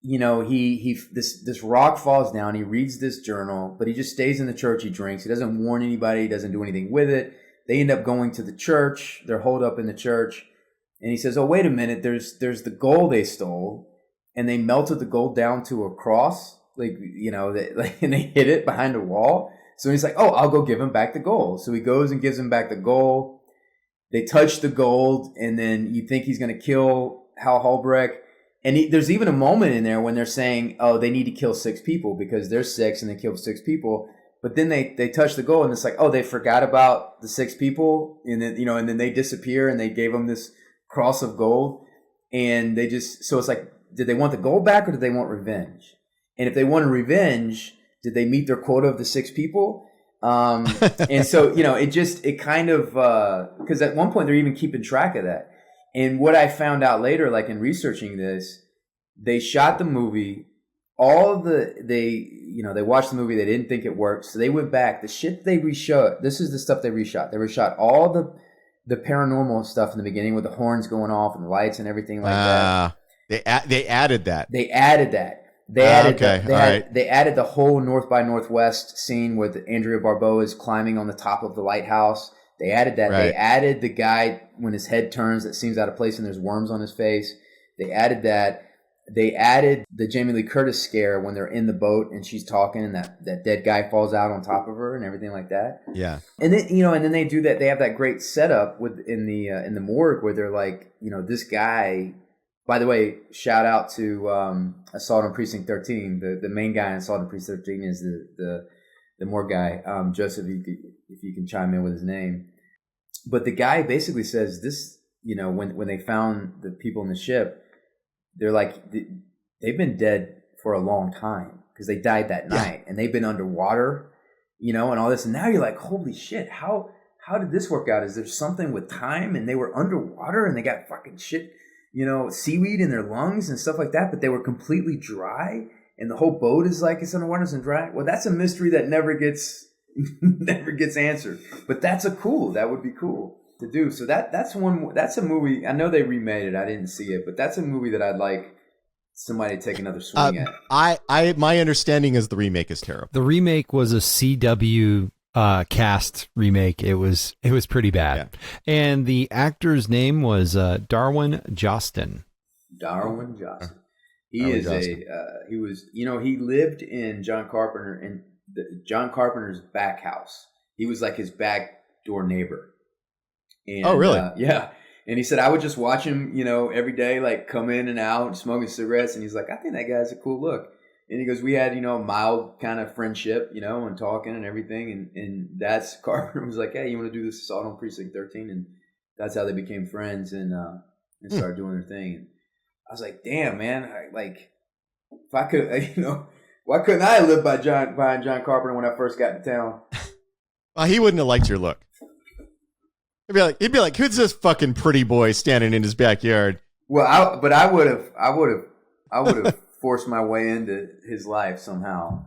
This rock falls down. He reads this journal, but he just stays in the church. He drinks. He doesn't warn anybody. He doesn't do anything with it. They end up going to the church. They're holed up in the church, and he says, "Oh, wait a minute. There's the gold they stole, and they melted the gold down to a cross, and they hid it behind a wall." So he's like, "Oh, I'll go give him back the gold." So he goes and gives him back the gold. They touch the gold, and then you think he's going to kill Hal Holbrook. And there's even a moment in there when they're saying, oh, they need to kill 6 people because there's 6 and they killed 6 people. But then they touch the gold and it's like, oh, they forgot about the 6 people. And then, and then they disappear and they gave them this cross of gold. And so it's like, did they want the gold back or did they want revenge? And if they wanted revenge, did they meet their quota of the 6 people? And so, it kind of, because at one point they're even keeping track of that. And what I found out later, like in researching this, they shot the movie. They watched the movie. They didn't think it worked, so they went back. The shit they reshot. This is the stuff they reshot. They reshot all the paranormal stuff in the beginning with the horns going off and the lights and everything like that. They added that. They added that. They added the whole North by Northwest scene where Andrea Barbeau is climbing on the top of the lighthouse. They added that. Right. They added the guy when his head turns that seems out of place and there's worms on his face. They added that. they added the Jamie Lee Curtis scare when they're in the boat and she's talking and that dead guy falls out on top of her and everything like that. Yeah. And then, and then they do that. They have that great setup in the morgue where they're like, this guy, by the way, shout out to Assault on Precinct 13. The main guy in Assault on Precinct 13 is the morgue guy. Joseph, if you can chime in with his name. But the guy basically says this, when they found the people in the ship, they're like, they've been dead for a long time because they died that night and they've been underwater, and all this. And now you're like, holy shit, how did this work out? Is there something with time? And they were underwater and they got fucking shit, seaweed in their lungs and stuff like that, but they were completely dry and the whole boat is like, it's underwater and dry. Well, that's a mystery that never gets answered, but that would be cool to do. So that's a movie. I know they remade it. I didn't see it, but that's a movie that I'd like somebody to take another swing at. My understanding is the remake is terrible. The remake was a CW cast remake. It was pretty bad. Yeah. And the actor's name was Darwin Jostin. Darwin Jostin. He lived in John Carpenter's back house. He was like his back door neighbor. And, oh, really? Yeah. And he said, I would just watch him, every day, like come in and out, smoking cigarettes. And he's like, I think that guy's a cool look. And he goes, we had, a mild kind of friendship, and talking and everything. And that's Carpenter was like, hey, you want to do this Assault on Precinct 13? And that's how they became friends and started doing their thing. And I was like, damn, man, if I could, why couldn't I live behind John Carpenter when I first got to town? Well, he wouldn't have liked your look. He'd be like, who's this fucking pretty boy standing in his backyard? Well, I would have forced my way into his life somehow.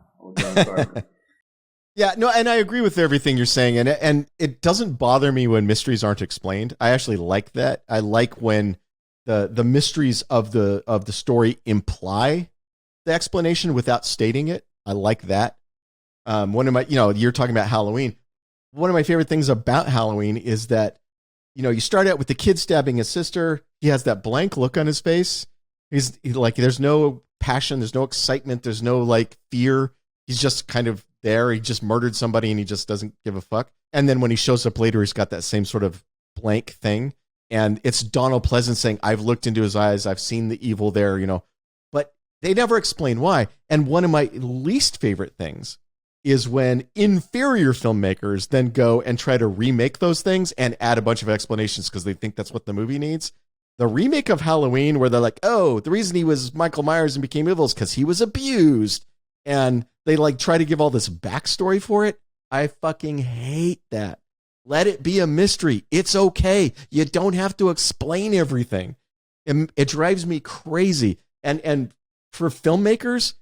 Yeah, no, and I agree with everything you're saying, and it doesn't bother me when mysteries aren't explained. I actually like that. I like when the mysteries of the story imply the explanation without stating it. I like that. One of my, you're talking about Halloween. One of my favorite things about Halloween is that, you start out with the kid stabbing his sister. He has that blank look on his face. He's like, there's no passion. There's no excitement. There's no fear. He's just kind of there. He just murdered somebody and he just doesn't give a fuck. And then when he shows up later, he's got that same sort of blank thing. And it's Donald Pleasance saying, I've looked into his eyes. I've seen the evil there, but they never explain why. And one of my least favorite things is when inferior filmmakers then go and try to remake those things and add a bunch of explanations because they think that's what the movie needs. The remake of Halloween where they're like, oh, the reason he was Michael Myers and became evil is because he was abused. And they try to give all this backstory for it. I fucking hate that. Let it be a mystery. It's okay. You don't have to explain everything. It drives me crazy. And for filmmakers,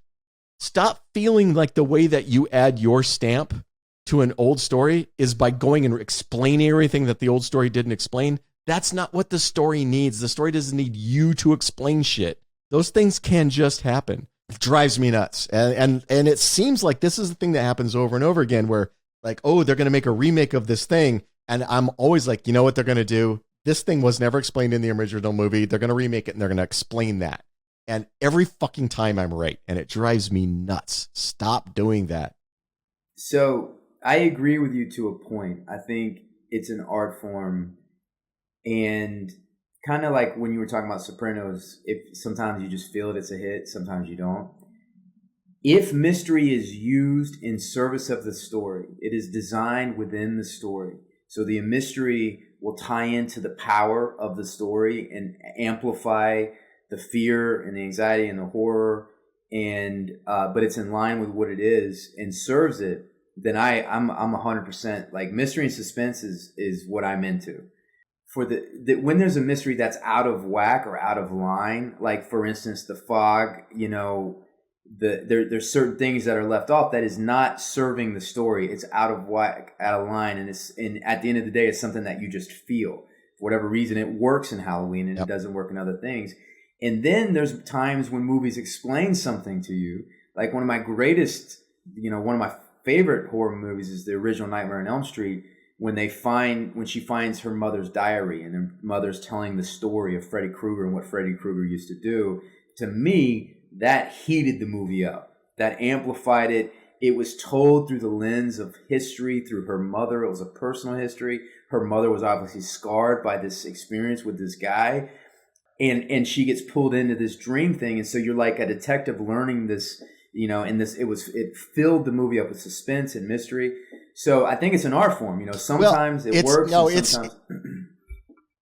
stop feeling like the way that you add your stamp to an old story is by going and explaining everything that the old story didn't explain. That's not what the story needs. The story doesn't need you to explain shit. Those things can just happen. It drives me nuts. And it seems like this is the thing that happens over and over again where they're going to make a remake of this thing. And I'm always like, you know what they're going to do? This thing was never explained in the original movie. They're going to remake it and they're going to explain that. And every fucking time I'm right. And it drives me nuts. Stop doing that. So I agree with you to a point. I think it's an art form. And kind of like when you were talking about Sopranos, if sometimes you just feel it's a hit, sometimes you don't. If mystery is used in service of the story, it is designed within the story. So the mystery will tie into the power of the story and amplify the fear and the anxiety and the horror, and but it's in line with what it is and serves it. Then I'm 100% like mystery and suspense is what I'm into. For when there's a mystery that's out of whack or out of line, like for instance the fog, there's certain things that are left off that is not serving the story. It's out of whack, out of line, and at the end of the day, it's something that you just feel for whatever reason. It works in Halloween and It doesn't work in other things. And then there's times when movies explain something to you. Like one of my favorite horror movies is the original Nightmare on Elm Street. When she finds her mother's diary and her mother's telling the story of Freddy Krueger and what Freddy Krueger used to do, to me, that heated the movie up. That amplified it. It was told through the lens of history, through her mother. It was a personal history. Her mother was obviously scarred by this experience with this guy. And she gets pulled into this dream thing. And so you're like a detective learning this, you know, and it filled the movie up with suspense and mystery. So I think it's an art form, you know, sometimes it works. No, sometimes...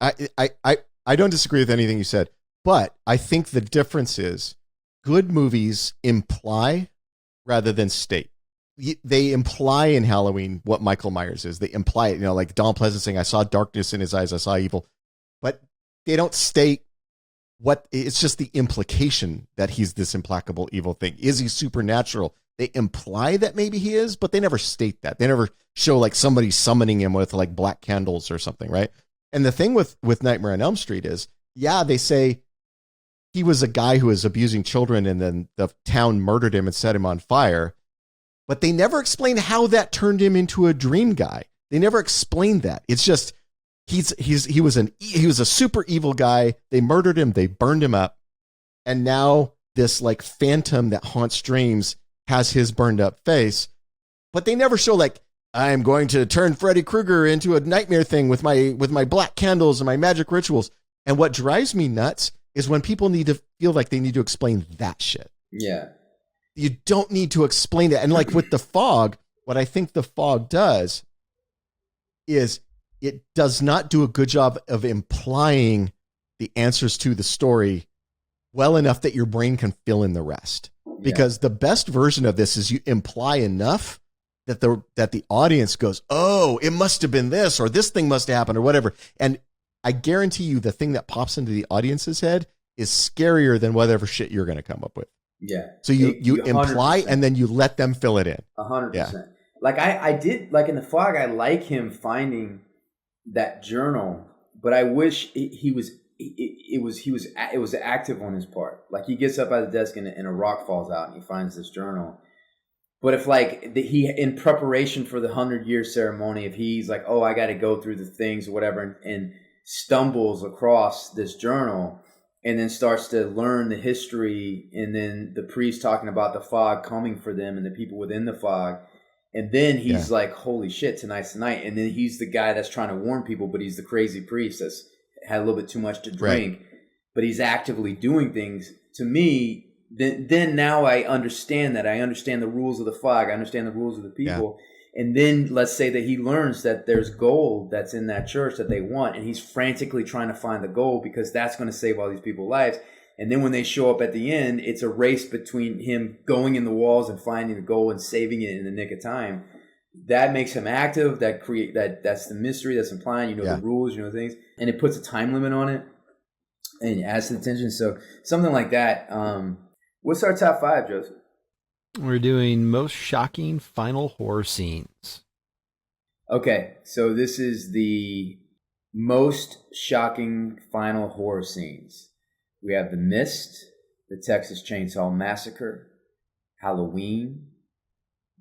I don't disagree with anything you said, but I think the difference is good movies imply rather than state. They imply in Halloween what Michael Myers is. They imply it, you know, like Donald Pleasance saying, I saw darkness in his eyes, I saw evil. But they don't state what, it's just the implication that he's this implacable evil thing. Is he supernatural? They imply that maybe he is, but they never state that. They never show like somebody summoning him with like black candles or something, right? And the thing with Nightmare on Elm Street is, yeah, they say he was a guy who was abusing children and then the town murdered him and set him on fire. But they never explain how that turned him into a dream guy. They never explained that. It's just he was a super evil guy. They murdered him. They burned him up. And now this like phantom that haunts dreams has his burned up face. But they never show like, I'm going to turn Freddy Krueger into a nightmare thing with my black candles and my magic rituals. And what drives me nuts is when people need to feel like they need to explain that shit. Yeah. You don't need to explain it. And like with The Fog, what I think The Fog does is it does not do a good job of implying the answers to the story well enough that your brain can fill in the rest. Because the best version of this is you imply enough that the audience goes, oh, it must have been this, or this thing must have happened, or whatever. And I guarantee you the thing that pops into the audience's head is scarier than whatever shit you're going to come up with. Yeah. So you imply and then you let them fill it in. 100%. Yeah. Like I did, like in The Fog, I like him finding that journal, but I wish he was active on his part. Like he gets up at the desk and a rock falls out and he finds this journal. But if like he, in preparation for the 100-year ceremony, if he's like, oh, I got to go through the things or whatever, and stumbles across this journal and then starts to learn the history, and then the priest talking about the fog coming for them and the people within the fog. And then he's like, holy shit, tonight's the night. And then he's the guy that's trying to warn people, but he's the crazy priest that's had a little bit too much to drink, but he's actively doing things. To me, then now I understand that. I understand the rules of the fog. I understand the rules of the people. Yeah. And then let's say that he learns that there's gold that's in that church that they want, and he's frantically trying to find the gold because that's going to save all these people's lives. And then when they show up at the end, it's a race between him going in the walls and finding the gold and saving it in the nick of time. That makes him active. That's the mystery that's implying, the rules, things. And it puts a time limit on it and it adds to the tension. So something like that. What's our top 5, Joseph? We're doing most shocking final horror scenes. Okay, so this is the most shocking final horror scenes. We have The Mist, The Texas Chainsaw Massacre, Halloween,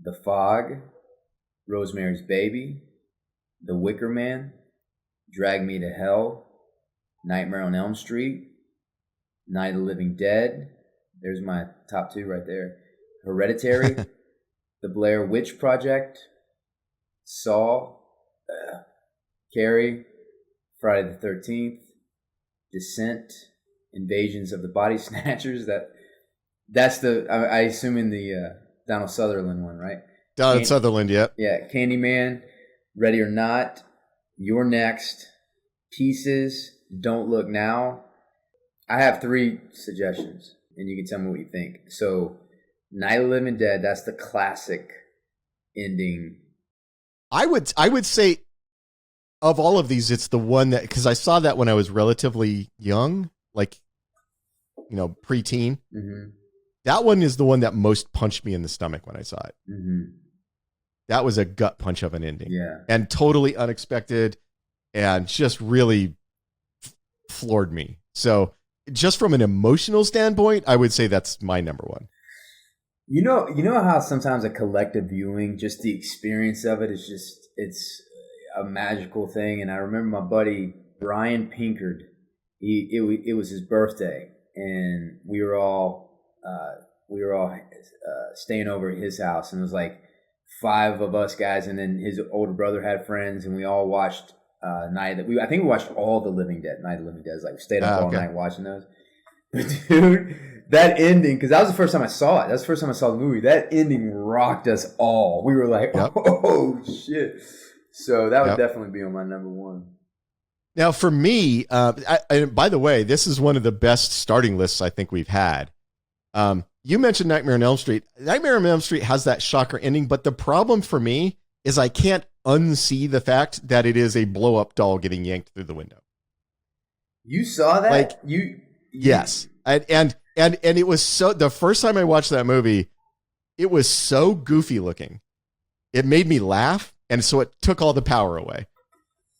The Fog, Rosemary's Baby, The Wicker Man, Drag Me to Hell, Nightmare on Elm Street, Night of the Living Dead. There's my top 2 right there. Hereditary, The Blair Witch Project, Saw, Carrie, Friday the 13th, Descent, Invasions of the Body Snatchers. That's the I assume in the Donald Sutherland one, right? Donald Sutherland, yep. Yeah, Candyman, Ready or Not, You're Next, Pieces, Don't Look Now. I have 3 suggestions, and you can tell me what you think. So, Night of the Living Dead, that's the classic ending. I would say of all of these, it's the one that, because I saw that when I was relatively young, like, preteen. Mm-hmm. That one is the one that most punched me in the stomach when I saw it. Mm-hmm. That was a gut punch of an ending. Yeah. And totally unexpected and just really floored me. So just from an emotional standpoint, I would say that's my number one. You know how sometimes a collective viewing, just the experience of it is it's a magical thing. And I remember my buddy, Brian Pinkard, it was his birthday. and we were all staying over at his house, and it was like 5 of us guys, and then his older brother had friends, and we all watched I think we watched all the Living Dead. Night of the Living Dead. Like we stayed up all night watching those. But dude, that ending, because that was the first time I saw it. That's the first time I saw the movie. That ending rocked us all. We were like, oh shit. So that would definitely be on my number 1. Now, for me, and by the way, this is one of the best starting lists I think we've had. You mentioned Nightmare on Elm Street. Nightmare on Elm Street has that shocker ending, but the problem for me is I can't unsee the fact that it is a blow-up doll getting yanked through the window. You saw that? Like, yes. And it was so, the first time I watched that movie, it was so goofy looking. It made me laugh, and so it took all the power away.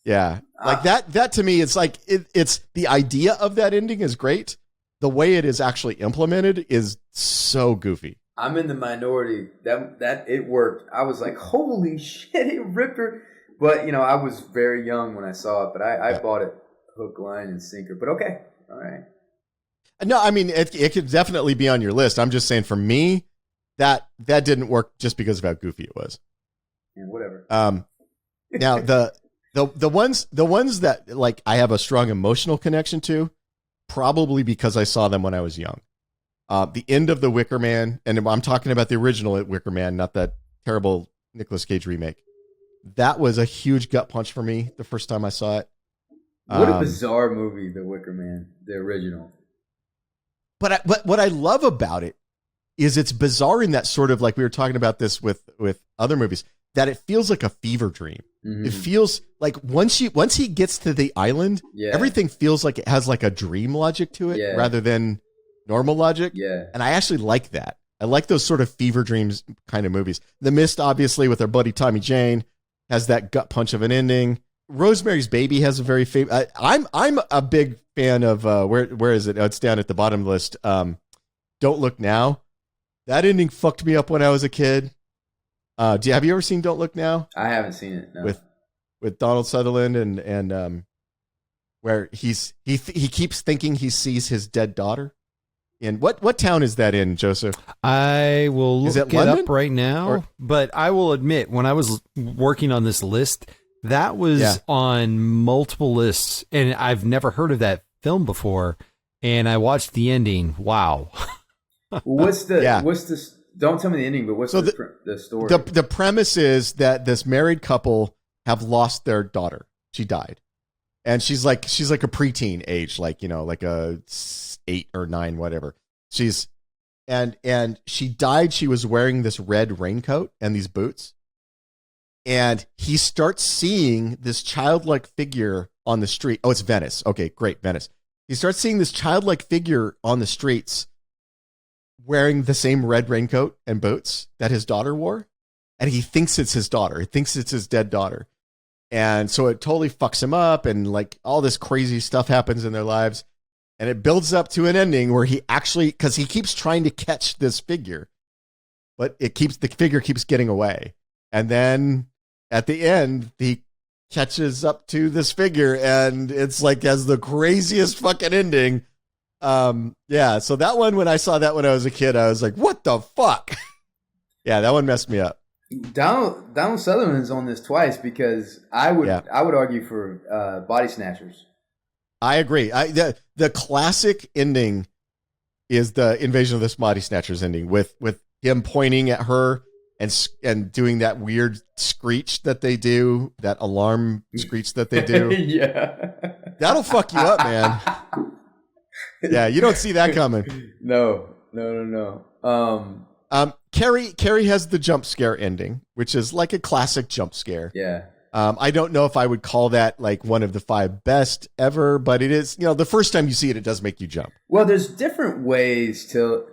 Yeah. Like that to me, it's like, it's the idea of that ending is great. The way it is actually implemented is so goofy. I'm in the minority. That it worked. I was like, holy shit, it ripped her. But, I was very young when I saw it, but I bought it hook, line, and sinker. But okay. All right. No, I mean, it could definitely be on your list. I'm just saying, for me, that didn't work just because of how goofy it was. Yeah, whatever. Now the ones that like I have a strong emotional connection to, probably because I saw them when I was young. The end of The Wicker Man, and I'm talking about the original Wicker Man, not that terrible Nicolas Cage remake. That was a huge gut punch for me the first time I saw it. What a bizarre movie, The Wicker Man, the original. But what I love about it is it's bizarre in that sort of, like we were talking about this with other movies, that it feels like a fever dream. Mm-hmm. It feels like once he gets to the island, everything feels like it has like a dream logic to it rather than normal logic. Yeah. And I actually like that. I like those sort of fever dreams kind of movies. The Mist, obviously, with our buddy Tommy Jane, has that gut punch of an ending. Rosemary's Baby has a very favorite. I'm a big fan of where is it? Oh, it's down at the bottom of the list. Don't Look Now. That ending fucked me up when I was a kid. Have you ever seen Don't Look Now? I haven't seen it. No. With Donald Sutherland and where he keeps thinking he sees his dead daughter. In what town is that in, Joseph? I will look it London? up right now, but I will admit, when I was working on this list, that was on multiple lists, and I've never heard of that film before, and I watched the ending. Wow. What's the don't tell me the ending, but what's the story? The premise is that this married couple have lost their daughter. She died. And she's like a preteen age, like a 8 or 9, whatever. And she died. She was wearing this red raincoat and these boots. And he starts seeing this childlike figure on the street. Oh, it's Venice. Okay, great, Venice. He starts seeing this childlike figure on the streets wearing the same red raincoat and boots that his daughter wore. And he thinks it's his daughter. He thinks it's his dead daughter. And so it totally fucks him up, and like all this crazy stuff happens in their lives. And it builds up to an ending where he actually, because he keeps trying to catch this figure, but the figure keeps getting away. And then at the end, he catches up to this figure, and it's like has the craziest fucking ending. So that one, when I saw that when I was a kid, I was like, what the fuck? Yeah, that one messed me up. Donald Sutherland's on this twice, because I would argue for Body Snatchers. I agree. The classic ending is the Invasion of the Body Snatchers ending with him pointing at her and doing that weird screech that they do, that alarm screech that they do. Yeah, that'll fuck you up, man. Yeah, you don't see that coming. No. Carrie has the jump scare ending, which is like a classic jump scare. Yeah. I don't know if I would call that like one of the 5 best ever, but it is, the first time you see it, it does make you jump. Well, there's different ways to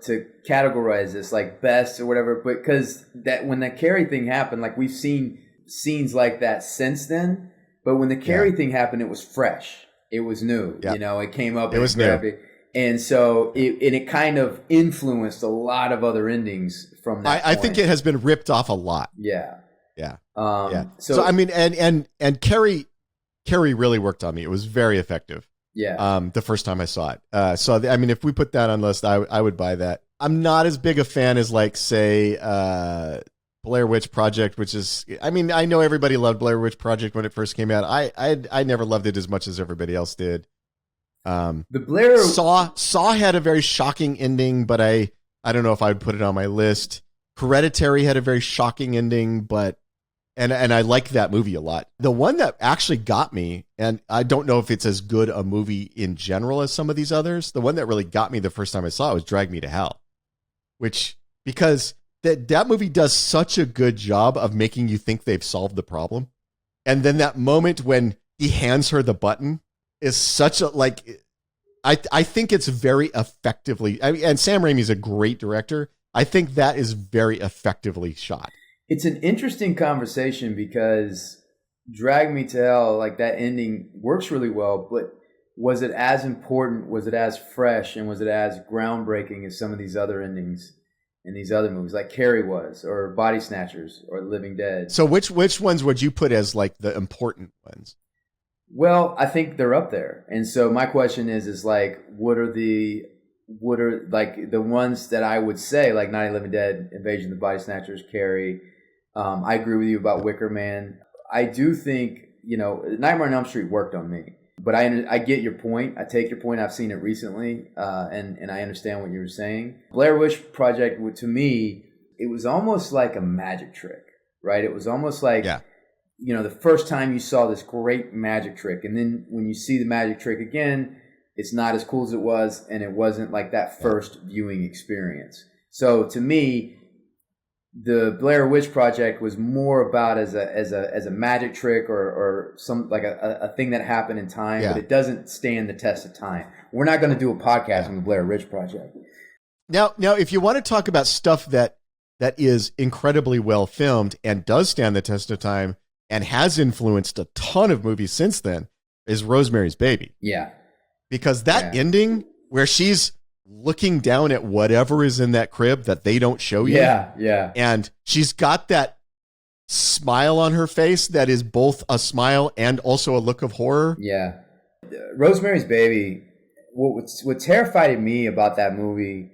categorize this, like best or whatever, because that when the Carrie thing happened, like we've seen scenes like that since then, but when the Carrie thing happened, it was fresh. It was new. Yeah. It came up. It was new. And so it kind of influenced a lot of other endings from that I think it has been ripped off a lot. Yeah. Yeah. So I mean, and Carrie really worked on me. It was very effective. The first time I saw it. So I mean, if we put that on the list, I would buy that. I'm not as big a fan as like say Blair Witch Project, which is, I mean, I know everybody loved Blair Witch Project when it first came out. I never loved it as much as everybody else did. The Blair Saw had a very shocking ending, but I don't know if I would put it on my list. Hereditary had a very shocking ending, but and I like that movie a lot. The one that actually got me, and I don't know if it's as good a movie in general as some of these others, the one that really got me the first time I saw it was Drag Me to Hell, because that movie does such a good job of making you think they've solved the problem. And then that moment when he hands her the button is such a, like, I think it's very effectively, and Sam Raimi's a great director. I think that is very effectively shot. It's an interesting conversation because Drag Me to Hell, like that ending works really well, but was it as important, was it as fresh, and was it as groundbreaking as some of these other endings in these other movies, like Carrie was, or Body Snatchers, or Living Dead? So which ones would you put as like the important ones? Well, I think they're up there. And so my question is like, what are like the ones that I would say, like Night of the Living Dead, Invasion of the Body Snatchers, Carrie. I agree with you about Wicker Man. I do think, Nightmare on Elm Street worked on me. But I get your point. I take your point. I've seen it recently, and I understand what you were saying. Blair Witch Project, to me, it was almost like a magic trick, right? It was almost like, the first time you saw this great magic trick, and then when you see the magic trick again, it's not as cool as it was, and it wasn't like that first viewing experience. So to me, the Blair Witch Project was more about as a magic trick or some like a thing that happened in time, but it doesn't stand the test of time. We're not going to do a podcast on the Blair Witch Project. Now, if you want to talk about stuff that is incredibly well filmed and does stand the test of time and has influenced a ton of movies since then, is Rosemary's Baby. Yeah. Because that ending where she's looking down at whatever is in that crib that they don't show you. Yeah. And she's got that smile on her face that is both a smile and also a look of horror. Yeah. Rosemary's Baby, what terrified me about that movie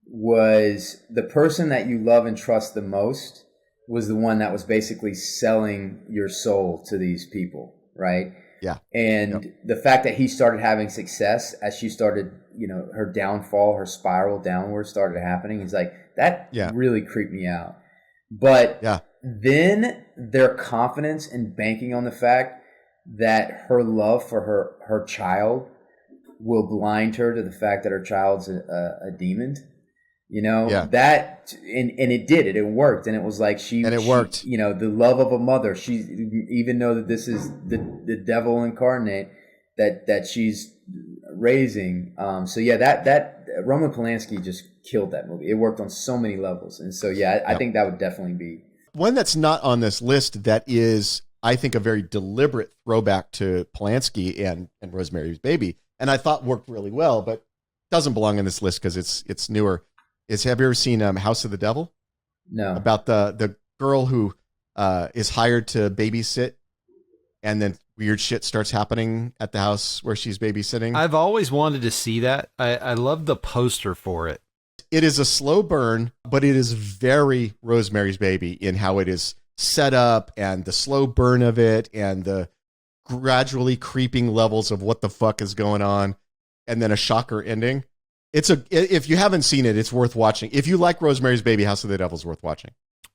was the person that you love and trust the most was the one that was basically selling your soul to these people, right? Yeah. And the fact that he started having success as she started, her downfall, her spiral downward started happening. He's like, that really creeped me out. But then their confidence in banking on the fact that her love for her child will blind her to the fact that her child's a demon. That, and it did it worked, and it was like worked. The love of a mother, she, even though that this is the devil incarnate that she's raising. That Roman Polanski just killed that movie. It worked on so many levels, and so I think that would definitely be one that's not on this list. That is, I think, a very deliberate throwback to Polanski and Rosemary's Baby, and I thought worked really well, but doesn't belong on this list because it's newer. Have you ever seen House of the Devil? No. About the girl who is hired to babysit, and then weird shit starts happening at the house where she's babysitting. I've always wanted to see that. I love the poster for it. It is a slow burn, but it is very Rosemary's Baby in how it is set up and the slow burn of it and the gradually creeping levels of what the fuck is going on, and then a shocker ending. If you haven't seen it, it's worth watching. If you like Rosemary's Baby, House of the Devil is worth watching.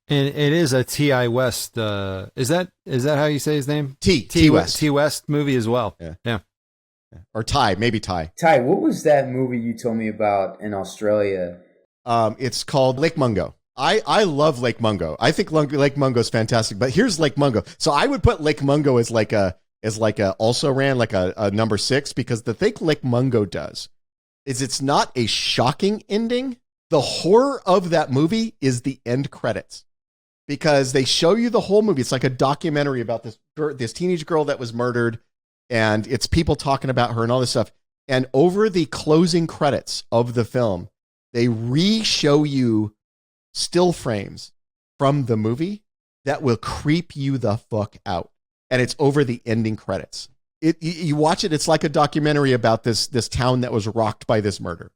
And it is a T.I. West. Is that how you say his name? T. West. T. West movie as well. Yeah. Or Ty, maybe Ty. Ty, what was that movie you told me about in Australia? It's called Lake Mungo. I love Lake Mungo. I think Lake Mungo is fantastic. But here's Lake Mungo. So I would put Lake Mungo as like a also ran like a number 6, because the thing Lake Mungo does is it's not a shocking ending. The horror of that movie is the end credits, because they show you the whole movie. It's like a documentary about this teenage girl that was murdered, and it's people talking about her and all this stuff. And over the closing credits of the film, they re-show you still frames from the movie that will creep you the fuck out. And it's over the ending credits. you watch it. It's like a documentary about this town that was rocked by this murder,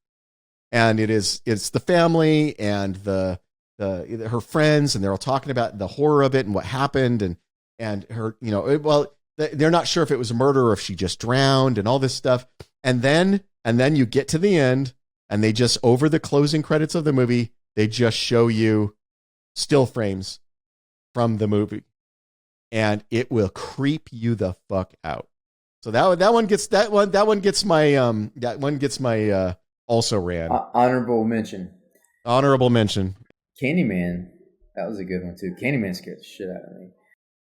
and it's the family and her friends, and they're all talking about the horror of it and what happened, and her, they're not sure if it was a murder or if she just drowned and all this stuff, and then you get to the end, and they just, over the closing credits of the movie, they just show you still frames from the movie, and it will creep you the fuck out. So that one gets my also ran honorable mention. Candyman, that was a good one too. Candyman scared the shit out of me.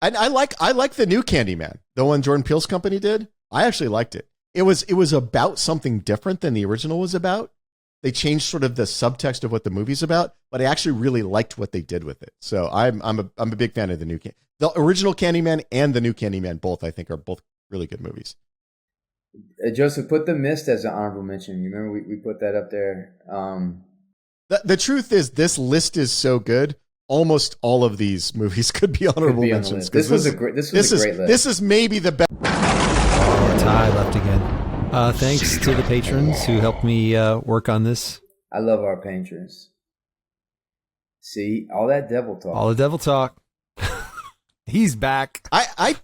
I like the new Candyman, the one Jordan Peele's company did. I actually liked it. It was about something different than the original was about. They changed sort of the subtext of what the movie's about, but I actually really liked what they did with it. So I'm a big fan of the original Candyman and the new Candyman. Both, I think, are both really good movies. Joseph, put The Mist as an honorable mention. You remember we put that up there. The truth is, this list is so good. Almost all of these movies could be honorable mentions. This was a great list. This is maybe the best. Ty left again. Thanks to the patrons who helped me work on this. I love our patrons. See, all that devil talk. All the devil talk. He's back. I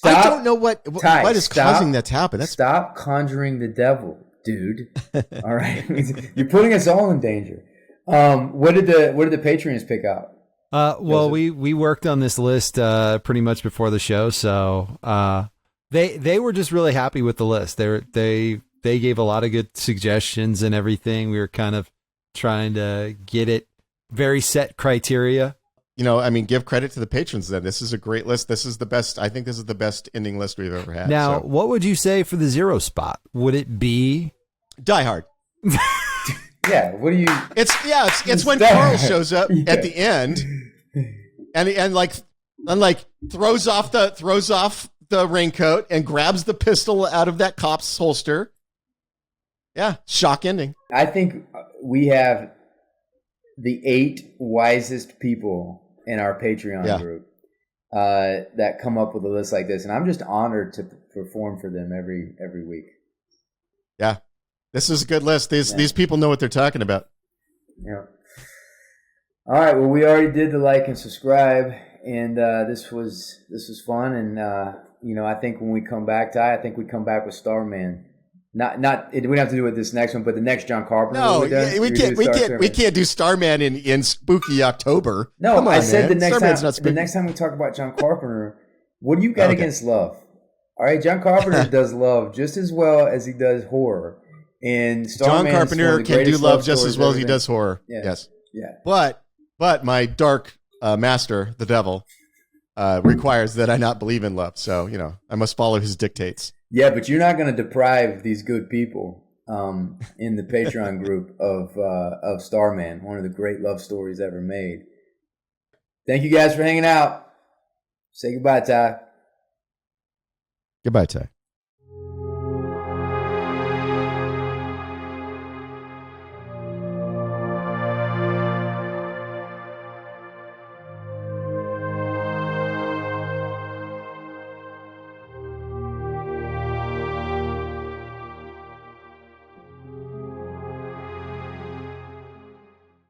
don't know what is causing that to happen. Stop conjuring the devil, dude. All right, you're putting us all in danger. What did the patrons pick out? Well, we worked on this list pretty much before the show, so they were just really happy with the list. They gave a lot of good suggestions and everything. We were kind of trying to get it very set criteria. Give credit to the patrons then. This is a great list. This is the best. I think this is the best ending list we've ever had. Now, what would you say for the 0 spot? Would it be Die Hard? Yeah. What do you? It's when Carl shows up at the end, and throws off the raincoat and grabs the pistol out of that cop's holster. Yeah, shock ending. I think we have the 8 wisest people in our Patreon group that come up with a list like this, and I'm just honored to perform for them every week. Yeah, this is a good list. These people know what they're talking about. Yeah. All right. Well, we already did the like and subscribe, and this was fun. And I think when we come back, Ty, we come back with Starman. Not we don't have to do it with this next one, but the next John Carpenter. No, we can't do Starman in spooky October. No, Come on, I said man. the next time we talk about John Carpenter, what do you got against love? All right, John Carpenter does love just as well as he does horror. And Starman, John Carpenter can do love just as well as he does horror. Yeah. Yes. Yeah. But my dark master, the devil, requires that I not believe in love. So, I must follow his dictates. Yeah, but you're not going to deprive these good people in the Patreon group of Starman, one of the great love stories ever made. Thank you guys for hanging out. Say goodbye, Ty. Goodbye, Ty.